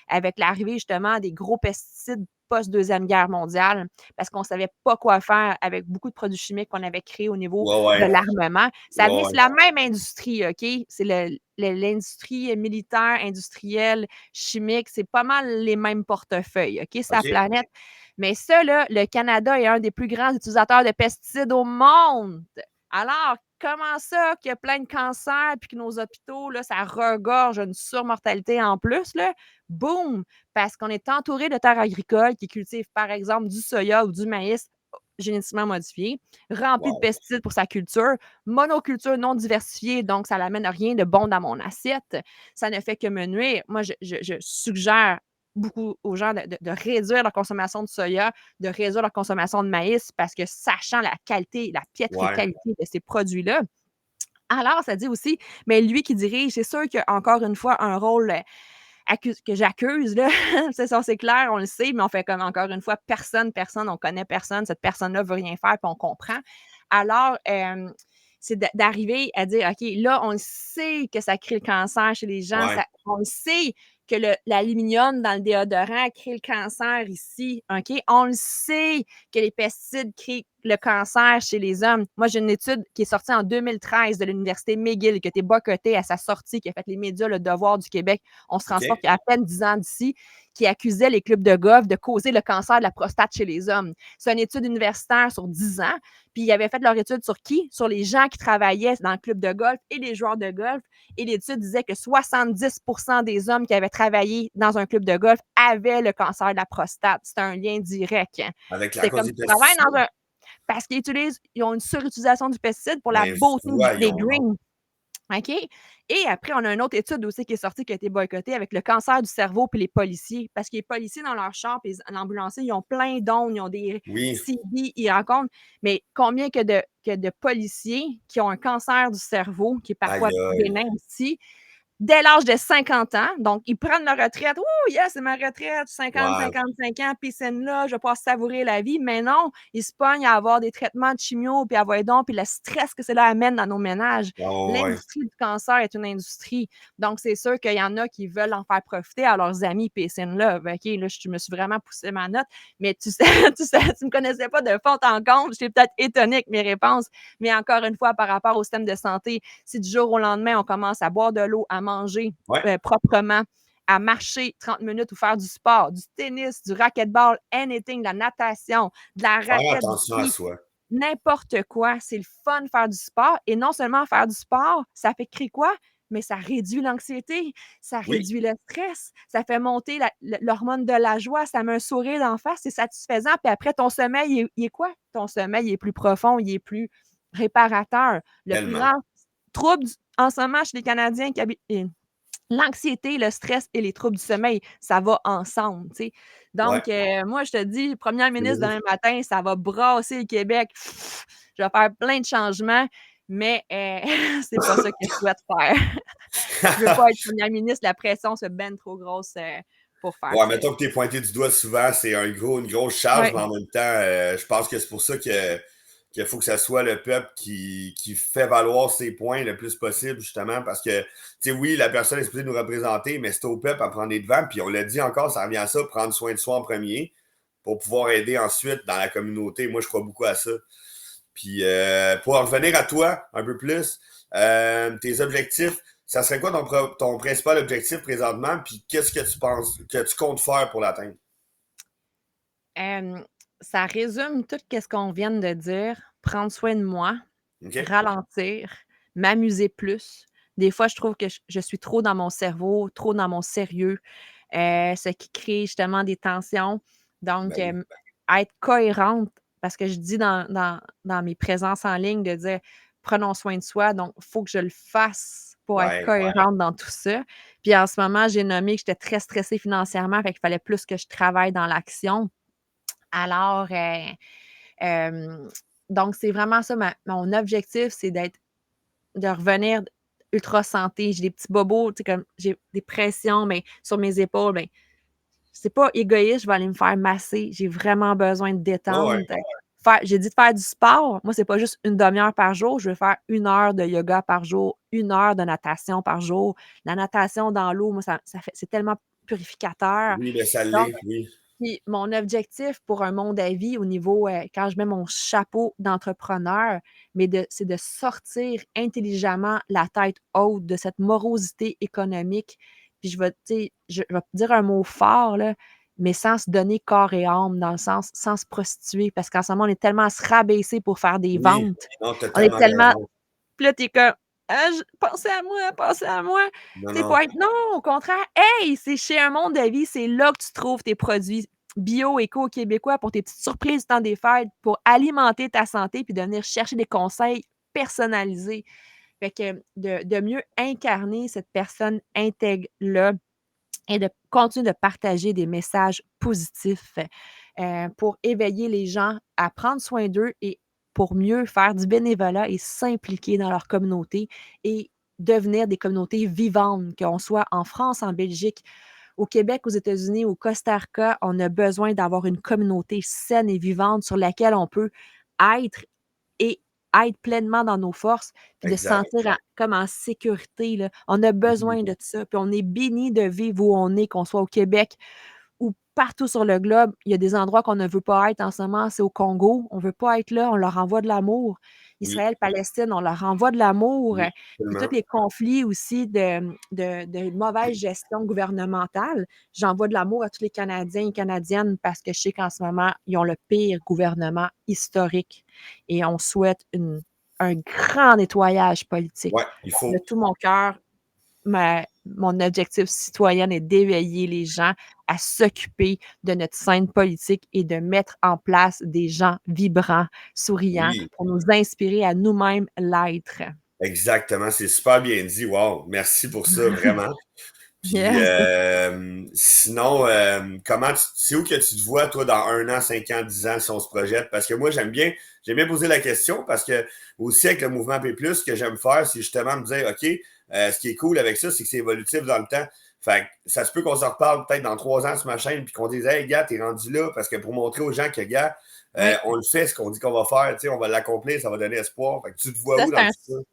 avec l'arrivée justement des gros pesticides post-Deuxième Guerre mondiale, parce qu'on ne savait pas quoi faire avec beaucoup de produits chimiques qu'on avait créés au niveau Ouais, de ouais. l'armement. Ça Ouais, vient, ouais. c'est la même industrie, OK? C'est l'industrie militaire, industrielle, chimique, c'est pas mal les mêmes portefeuilles, OK, sa OK. planète. Mais ça, là, le Canada est un des plus grands utilisateurs de pesticides au monde. Alors, comment ça qu'il y a plein de cancers puis que nos hôpitaux, là, ça regorge une surmortalité en plus, là? Boum! Parce qu'on est entouré de terres agricoles qui cultivent, par exemple, du soya ou du maïs génétiquement modifié, rempli de Wow. pesticides pour sa culture, monoculture non diversifiée, donc ça n'amène rien de bon dans mon assiette. Ça ne fait que me nuire. Moi, je suggère beaucoup aux gens de réduire leur consommation de soya, de réduire leur consommation de maïs parce que sachant la qualité, la piètre Ouais. qualité de ces produits-là, alors ça dit aussi, mais lui qui dirige, c'est sûr qu'il y a encore une fois un rôle que j'accuse, là. C'est clair, on le sait, mais on fait comme encore une fois, personne, on connaît personne, cette personne-là veut rien faire, puis on comprend. Alors, c'est d'arriver à dire, OK, là, on le sait que ça crée le cancer chez les gens, Ouais. on le sait que l'aluminium dans le déodorant crée le cancer ici, OK? On le sait que les pesticides créent le cancer chez les hommes. Moi, j'ai une étude qui est sortie en 2013 de l'Université McGill, qui a été boycottée à sa sortie, qui a fait les médias Le Devoir du Québec. On se transporte OK. il y a à peine 10 ans d'ici, qui accusait les clubs de golf de causer le cancer de la prostate chez les hommes. C'est une étude universitaire sur 10 ans. Puis ils avaient fait leur étude sur qui? Sur les gens qui travaillaient dans le club de golf et les joueurs de golf. Et l'étude disait que 70 des hommes qui avaient travaillé dans un club de golf avaient le cancer de la prostate. C'est un lien direct. Avec la C'était cause comme des tu travailles dans pesticides? un. Parce ils ont une surutilisation du pesticide pour la Ben, beauté des voyons donc. greens. OK? Et après, on a une autre étude aussi qui est sortie, qui a été boycottée avec le cancer du cerveau puis les policiers. Parce que les policiers, dans leur char, puis les ambulanciers, ils ont plein d'ondes, ils ont des Oui. CB, ils rencontrent. Mais combien que de policiers qui ont un cancer du cerveau, qui est parfois Aïe, aïe. bénin aussi, dès l'âge de 50 ans. Donc, ils prennent leur retraite. Ouh, yes, c'est ma retraite, 50, Ouais. 55 ans, puis c'est là, je vais pouvoir savourer la vie. Mais non, ils se pognent à avoir des traitements de chimio, puis à avoir donc, puis le stress que cela amène dans nos ménages. Oh, ouais. L'industrie du cancer est une industrie. Donc, c'est sûr qu'il y en a qui veulent en faire profiter à leurs amis, puis c'est là. OK, là, je me suis vraiment poussé ma note, mais tu sais, tu me connaissais pas de fond en comble. J'étais peut-être étonnée avec mes réponses, mais encore une fois, par rapport au système de santé, si du jour au lendemain, on commence à boire de l'eau, à manger Ouais. proprement, à marcher 30 minutes ou faire du sport, du tennis, du racquetball, anything, de la natation, de la Faire raquette, du attention à ski, soi. n'importe quoi. C'est le fun de faire du sport. Et non seulement faire du sport, ça fait créer quoi? Mais ça réduit l'anxiété, ça Oui, réduit le stress, ça fait monter l'hormone de la joie, ça met un sourire d'en face, c'est satisfaisant. Puis après, ton sommeil, il est quoi? Ton sommeil il est plus profond, il est plus réparateur. Le plus tellement. grand trouble en ce moment chez les Canadiens qui habitent l'anxiété, le stress et les troubles du sommeil, ça va ensemble, tu sais. Ouais. Donc, moi, je te dis, première C'est ministre beau. demain matin, ça va brasser le Québec. Je vais faire plein de changements, mais c'est pas ça que je souhaite faire. Je veux pas être première ministre, la pression se ben trop grosse, pour faire Ouais, ça. mettons que t'es pointé du doigt souvent, c'est une grosse charge, Ouais, mais en même temps, je pense que c'est pour ça qu'il faut que ça soit le peuple qui fait valoir ses points le plus possible, justement, parce que, tu sais, oui, la personne est supposée nous représenter, mais c'est au peuple à prendre les devants, puis on l'a dit encore, ça revient à ça, prendre soin de soi en premier, pour pouvoir aider ensuite dans la communauté. Moi, je crois beaucoup à ça. Puis, pour en revenir à toi un peu plus, tes objectifs, ça serait quoi ton principal objectif présentement, puis qu'est-ce que tu penses, que tu comptes faire pour l'atteindre? Hem, Ça résume tout ce qu'on vient de dire. Prendre soin de moi, OK? ralentir, m'amuser plus. Des fois, je trouve que je suis trop dans mon cerveau, trop dans mon sérieux, ce qui crée justement des tensions. Donc, Ben oui. être cohérente, parce que je dis dans mes présences en ligne de dire: «Prenons soin de soi», donc il faut que je le fasse pour être Ouais. cohérente dans tout ça. Puis en ce moment, j'ai nommé que j'étais très stressée financièrement, fait qu'il fallait plus que je travaille dans l'action. Alors, hem, donc c'est vraiment ça mon objectif, c'est de revenir ultra santé. J'ai des petits bobos, tu sais, comme j'ai des pressions, mais sur mes épaules, ben, c'est pas égoïste, je vais aller me faire masser. J'ai vraiment besoin de Ouais, ouais. détente. J'ai dit de faire du sport. Moi, c'est pas juste une demi-heure par jour. Je veux faire 1 heure de yoga par jour, 1 heure de natation par jour. La natation dans l'eau, moi, ça fait c'est tellement purificateur. Oui, ben ça Donc l'est, oui. puis mon objectif pour un monde à vie au niveau, quand je mets mon chapeau d'entrepreneur, c'est de sortir intelligemment la tête haute de cette morosité économique. Puis je vais te dire un mot fort là, mais sans se donner corps et âme, dans le sens sans se prostituer parce qu'en ce moment, on est tellement à se rabaisser pour faire des Oui, ventes. non, t'as On est tellement tellement raison. Puis là, tu es comme: «Ah j pensez à moi, pensez à moi!» Non, Tu sais, non. pour être non, au contraire: «Hey, c'est chez Un Monde de Vie, c'est là que tu trouves tes produits bio, éco, québécois pour tes petites surprises du temps des fêtes, pour alimenter ta santé puis de venir chercher des conseils personnalisés». Fait que de mieux incarner cette personne intègre-là et de continuer de partager des messages positifs, pour éveiller les gens à prendre soin d'eux et pour mieux faire du bénévolat et s'impliquer dans leur communauté et devenir des communautés vivantes, qu'on soit en France, en Belgique, au Québec, aux États-Unis, au Costa Rica. On a besoin d'avoir une communauté saine et vivante sur laquelle on peut être et être pleinement dans nos forces, puis de se Exact. sentir comme en sécurité, là. On a Mhm. besoin de ça, puis on est béni de vivre où on est, qu'on soit au Québec ou partout sur le globe. Il y a des endroits qu'on ne veut pas être en ce moment, c'est au Congo, on veut pas être là, on leur envoie de l'amour. Oui, Israël, Palestine, on leur envoie de l'amour, oui, puis tous absolument. les conflits aussi de mauvaise gestion gouvernementale. J'envoie de l'amour à tous les Canadiens et Canadiennes parce que je sais qu'en ce moment, ils ont le pire gouvernement historique et on souhaite un grand nettoyage Ouais, politique. il De faut. tout mon cœur, mon objectif citoyen est d'éveiller les gens à s'occuper de notre scène politique et de mettre en place des gens vibrants, souriants, Oui, pour nous inspirer à nous-mêmes l'être. exactement. C'est super bien dit. Wow. Merci pour ça, vraiment. Puis Yes. sinon, c'est où que tu te vois, toi, dans 1 an, 5 ans, 10 ans, si on se projette? Parce que moi, j'aime bien poser la question parce que aussi avec le mouvement P+, ce que j'aime faire, c'est justement me dire, OK, ce qui est cool avec ça, c'est que c'est évolutif dans le temps. Fait que ça se peut qu'on se reparle peut-être dans 3 ans sur ma chaîne, puis qu'on dise, hey, gars, t'es rendu là, parce que pour montrer aux gens que, gars, Oui, on le fait, ce qu'on dit qu'on va faire, tu sais, on va l'accomplir, ça va donner espoir. Fait que tu te vois ça, où dans le futur?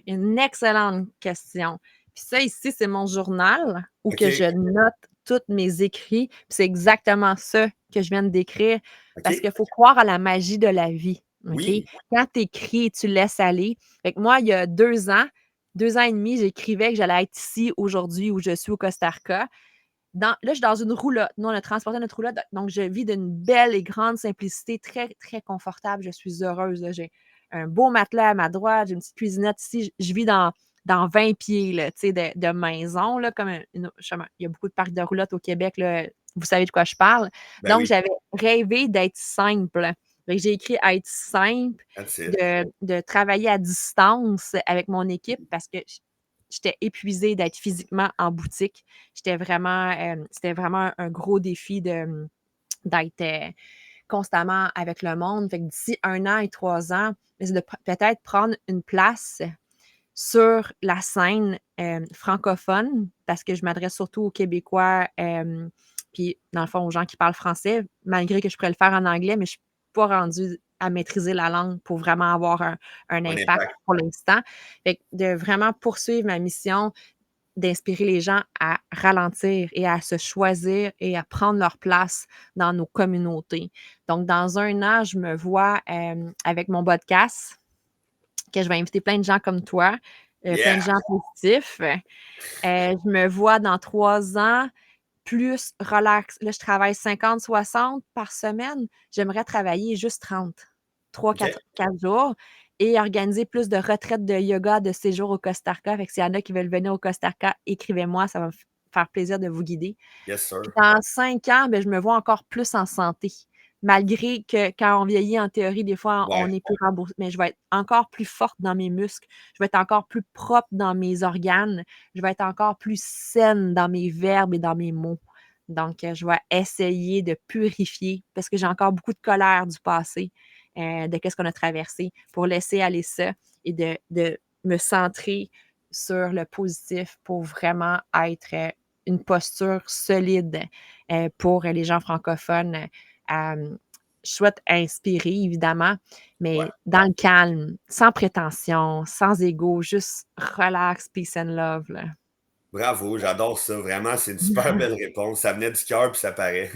une excellente question. Puis ça ici, c'est mon journal où que je OK, note tous mes écrits. Puis c'est exactement ça que je viens de décrire parce OK, qu'il faut croire à la magie de la vie, OK? oui, Quand tu écris et tu laisses aller. Fait que moi, il y a 2 ans et demi, j'écrivais que j'allais être ici aujourd'hui où je suis au Costa Rica. Là, je suis dans une roulotte. Nous, on a transporté notre roulotte, donc je vis d'une belle et grande simplicité, très, très confortable. Je suis heureuse, là. J'ai un beau matelas à ma droite, j'ai une petite cuisinette ici. Je vis dans 20 pieds là, de maison, là, comme justement, il y a beaucoup de parcs de roulotte au Québec, là, vous savez de quoi je parle. ben Donc, oui, j'avais rêvé d'être simple. Fait que j'ai écrit être simple, that's it. de travailler à distance avec mon équipe parce que j'étais épuisée d'être physiquement en boutique. C'était vraiment un gros défi d'être constamment avec le monde. Fait que d'ici 1 an et 3 ans, c'est de peut-être prendre une place sur la scène francophone, parce que je m'adresse surtout aux Québécois, puis dans le fond aux gens qui parlent français, malgré que je pourrais le faire en anglais, mais je ne suis pas rendue à maîtriser la langue pour vraiment avoir un Un impact impact. pour l'instant. Fait que de vraiment poursuivre ma mission d'inspirer les gens à ralentir et à se choisir et à prendre leur place dans nos communautés. Donc, dans 1 an, je me vois avec mon podcast que je vais inviter plein de gens comme toi, plein de Yeah! gens positifs. Je me vois dans 3 ans plus relax. Là, je travaille 50-60 par semaine. J'aimerais travailler juste 30, 3, OK. 4 jours et organiser plus de retraites de yoga de séjour au Costa Rica. Fait que s'il y en a qui veulent venir au Costa Rica, écrivez-moi, ça va me faire plaisir de vous guider. Yes, Puis sir. dans 5 ans, ben, je me vois encore plus en santé. Malgré que quand on vieillit, en théorie, des fois, on Ouais. est plus remboursé, mais je vais être encore plus forte dans mes muscles. Je vais être encore plus propre dans mes organes. Je vais être encore plus saine dans mes verbes et dans mes mots. Donc, je vais essayer de purifier parce que j'ai encore beaucoup de colère du passé, de qu'est-ce qu'on a traversé, pour laisser aller ça et de me centrer sur le positif pour vraiment être une posture solide pour les gens francophones. Je souhaite inspirer, évidemment, Ouais. mais dans le calme, sans prétention, sans ego, juste relax, peace and love. Là. Bravo, j'adore ça. Vraiment, c'est une super belle réponse. Ça venait du cœur, puis ça paraît.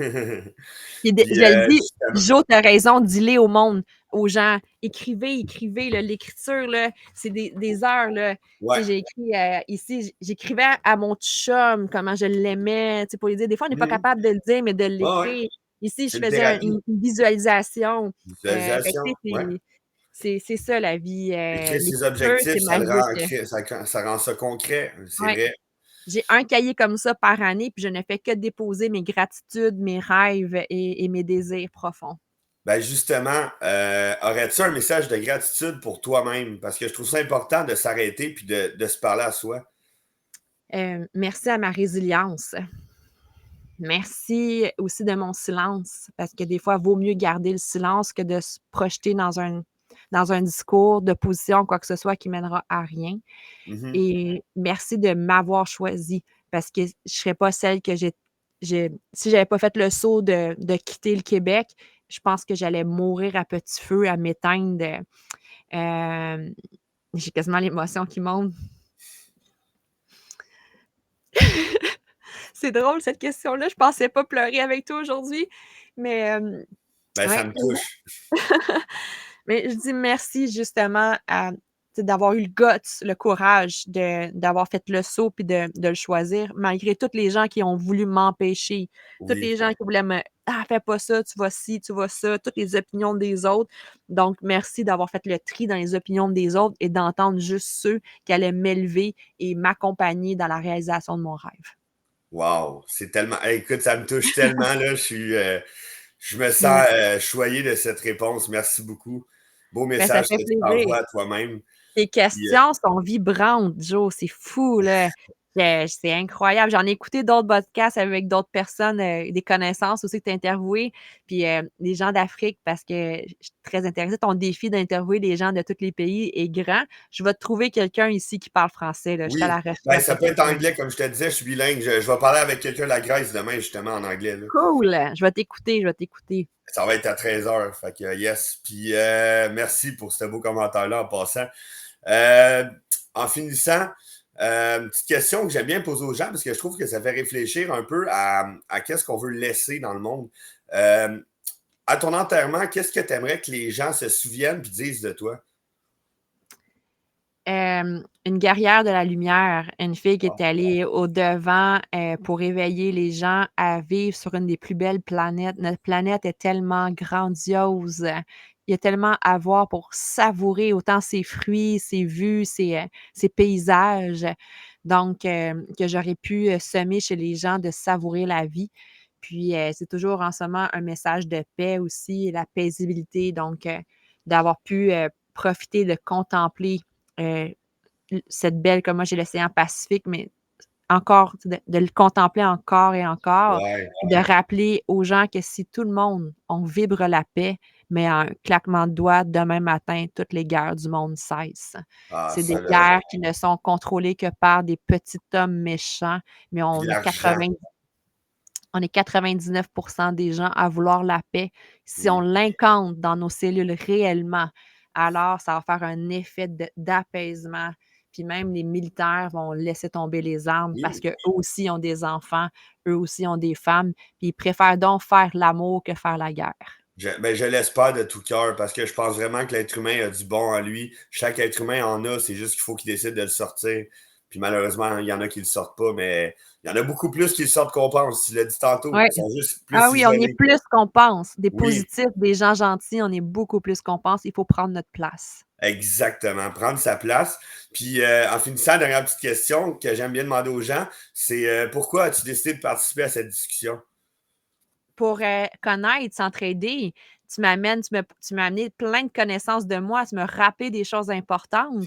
Puis Puis, je le dis, justement, Jo, t'as raison, dis-le au monde, aux gens. Écrivez, écrivez. Là, l'écriture, là, c'est des heures. Là. Tu ouais. sais, j'ai écrit ici, j'écrivais à mon chum comment je l'aimais, tu sais, pour lui dire. Des fois, on n'est pas Mhm. capable de le dire, mais de Ouais, ouais. l'écrire. Ici, je C'est une faisais thérapie. une visualisation. Fait que, Visualisation. tu Ouais. sais, c'est ça la vie. Écrire ses L'écriture, objectifs, c'est ça le magique. rend, ça rend ça concret. C'est Ouais. vrai. J'ai un cahier comme ça par année, puis je ne fais que déposer mes gratitudes, mes rêves et mes désirs profonds. Ben justement, aurais-tu un message de gratitude pour toi-même? Parce que je trouve ça important de s'arrêter puis de se parler à soi. Merci à ma résilience. Merci aussi de mon silence, parce que des fois, il vaut mieux garder le silence que de se projeter dans un discours de position, quoi que ce soit, qui mènera à rien. Mhm. Et merci de m'avoir choisi, parce que je ne serais pas celle que si j'avais pas fait le saut de quitter le Québec, je pense que j'allais mourir à petit feu, à m'éteindre. Euh, j'ai quasiment l'émotion qui monte. C'est drôle cette question-là. Je pensais pas pleurer avec toi aujourd'hui, mais Ben, ça ouais. me touche. Mais je dis merci justement à d'avoir eu le guts, le courage d'avoir fait le saut puis de le choisir, malgré toutes les gens qui ont voulu m'empêcher, toutes Oui. les gens qui voulaient me Ah, fais pas ça, tu vas ci, tu vas ça, toutes les opinions des autres. Donc, merci d'avoir fait le tri dans les opinions des autres et d'entendre juste ceux qui allaient m'élever et m'accompagner dans la réalisation de mon rêve. Wow. C'est tellement. Hey, écoute, ça me touche tellement, là. Je me Mm. sens choyé de cette réponse. Merci beaucoup. Beau Ben, ça message fait que tu plaisir. t'envoies à toi-même. Tes Puis, questions sont vibrantes, Jo, c'est fou, là. C'est incroyable. J'en ai écouté d'autres podcasts avec d'autres personnes, des connaissances aussi que tu as interviewées, puis des gens d'Afrique parce que je suis très intéressée. Ton défi d'interviewer des gens de tous les pays est grand. Je vais te trouver quelqu'un ici qui parle français, là. Je suis à oui. la Ben, recherche de ça peut être quelqu'un. anglais, comme je te disais, je suis bilingue. Je vais parler avec quelqu'un de la Grèce demain, justement, en anglais, là. Cool! Je vais t'écouter, je vais t'écouter. Ça va être à 13 heures. Fait que yes. Puis merci pour ce beau commentaire-là en passant. Euh, En finissant, une petite question que j'aime bien poser aux gens parce que je trouve que ça fait réfléchir un peu à qu'est-ce qu'on veut laisser dans le monde. Euh, à ton enterrement, qu'est-ce que tu aimerais que les gens se souviennent et disent de toi? Une guerrière de la lumière, une fille qui est Wow. allée au-devant pour éveiller les gens à vivre sur une des plus belles planètes. Notre planète est tellement grandiose. Il y a tellement à voir pour savourer autant ses fruits, ses vues, ses paysages. Donc, que j'aurais pu semer chez les gens de savourer la vie. Puis, c'est toujours en sommant un message de paix aussi, la paisibilité. Donc, d'avoir pu profiter de contempler euh, cette belle, comme moi j'ai l'océan Pacifique, mais encore, de le contempler encore et encore, Ouais. puis de rappeler aux gens que si tout le monde, on vibre la paix, mais un claquement de doigts, demain matin, toutes les guerres du monde cessent. Ah, C'est des ça, là. guerres qui ne sont contrôlées que par des petits hommes méchants, mais Puis l'argent. on est 99 des gens à vouloir la paix. Si on Oui. l'incante dans nos cellules réellement, alors ça va faire un effet d'apaisement. Puis même les militaires vont laisser tomber les armes parce Oui. qu'eux aussi ont des enfants, eux aussi ont des femmes, puis ils préfèrent donc faire l'amour que faire la guerre. Je l'espère de tout cœur parce que je pense vraiment que l'être humain a du bon en lui. Chaque être humain en a, c'est juste qu'il faut qu'il décide de le sortir. Puis malheureusement, il y en a qui le sortent pas, mais il y en a beaucoup plus qui le sortent qu'on pense. Tu l'as dit tantôt, Ouais. ils sont juste Ah plus oui, on est isolés. plus qu'on pense. Des Oui, positifs, des gens gentils, on est beaucoup plus qu'on pense. Il faut prendre notre place. exactement. Prendre sa place. Puis en finissant, dernière petite question que j'aime bien demander aux gens, c'est pourquoi as-tu décidé de participer à cette discussion? Pour, connaître, s'entraider. Tu m'as amené plein de connaissances de moi, tu m'as rappelé des choses importantes.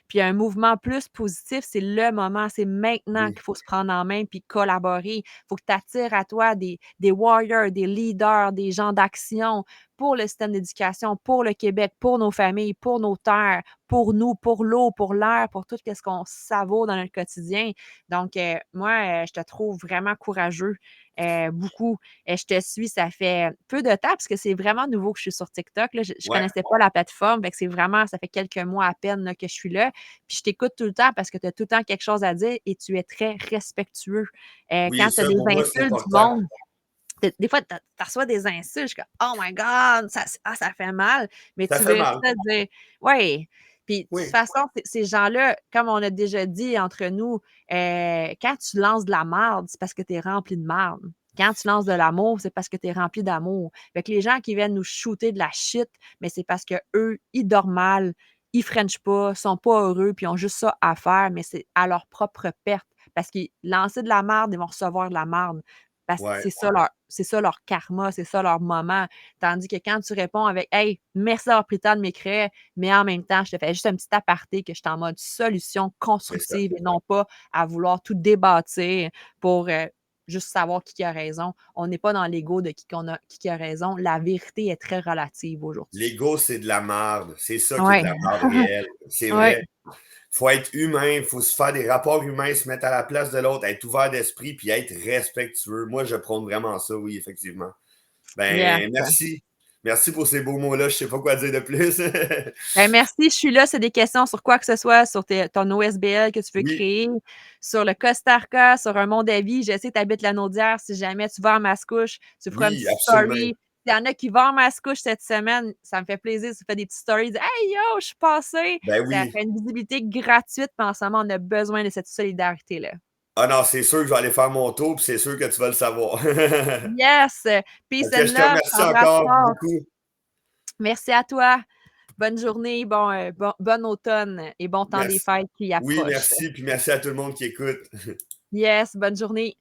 Puis un mouvement plus positif, c'est le moment, c'est maintenant Oui, qu'il faut se prendre en main puis collaborer. Il faut que tu attires à toi des warriors, des leaders, des gens d'action pour le système d'éducation, pour le Québec, pour nos familles, pour nos terres, pour nous, pour l'eau, pour l'air, pour tout ce qu'on savoure dans notre quotidien. Donc, moi, je te trouve vraiment courageux, beaucoup. Je te suis, ça fait peu de temps parce que c'est vraiment nouveau que je suis sur TikTok, là. Je ouais, connaissais pas la plateforme, fait que c'est vraiment ça fait quelques mois à peine, là, que je suis là. Puis je t'écoute tout le temps parce que tu as tout le temps quelque chose à dire et tu es très respectueux. oui, Quand tu as ça des pour moi, c'est insultes du important. monde, des fois, tu reçois des insultes, je suis comme: «Oh my God, ça fait mal», mais Ça tu fait veux mal. ça dire ouais. Puis de toute Oui, façon, ces gens-là, comme on a déjà dit entre nous, quand tu lances de la marde, c'est parce que tu es rempli de marde. Quand tu lances de l'amour, c'est parce que tu es rempli d'amour. Fait que les gens qui viennent nous shooter de la shit, mais c'est parce qu'eux, ils dorment mal, ils frenchent pas, sont pas heureux, puis ils ont juste ça à faire, mais c'est à leur propre perte. Parce qu'ils lancer de la marde, ils vont recevoir de la marde. Parce que ouais. c'est ça leur karma, c'est ça leur moment. Tandis que quand tu réponds avec: «Hey, merci d'avoir pris le temps de m'écrire, mais en même temps, je te fais juste un petit aparté que je suis en mode solution C'est ça. constructive et non pas à vouloir tout débattre pour, juste savoir qui a raison». On n'est pas dans l'ego de qui a raison. La vérité est très relative aujourd'hui. L'ego, c'est de la marde. C'est ça qui est de Ouais, la marde réelle. C'est ouais. vrai. Faut être humain, faut se faire des rapports humains, se mettre à la place de l'autre, être ouvert d'esprit, puis être respectueux. Moi, je prône vraiment ça, oui, effectivement. Yes. Ben, merci. Merci pour ces beaux mots-là. Je sais pas quoi dire de plus. Ben, merci, je suis là, c'est des questions sur quoi que ce soit, sur ton OSBL que tu veux Oui, créer, sur le Costa Rica, sur un monde à vie. Je sais que tu habites la Naudière. Si jamais tu vas en Mascouche, tu feras une oui, petite absolument. story. Il y en a qui vont en Mascouche cette semaine, ça me fait plaisir. Tu fais des petites stories, dis Hey yo, je suis passée. Ben Ça oui. fait une visibilité gratuite, mais en ce moment, on a besoin de cette solidarité-là. Ah non, c'est sûr que je vais aller faire mon tour, puis c'est sûr que tu vas le savoir. Yes! Peace Ok, and je te love, je remercie t'embrasse encore fort. beaucoup. Merci à toi. Bonne journée, bon automne et bon temps des Merci. fêtes qui Oui, approche. merci, puis merci à tout le monde qui écoute. Yes, bonne journée.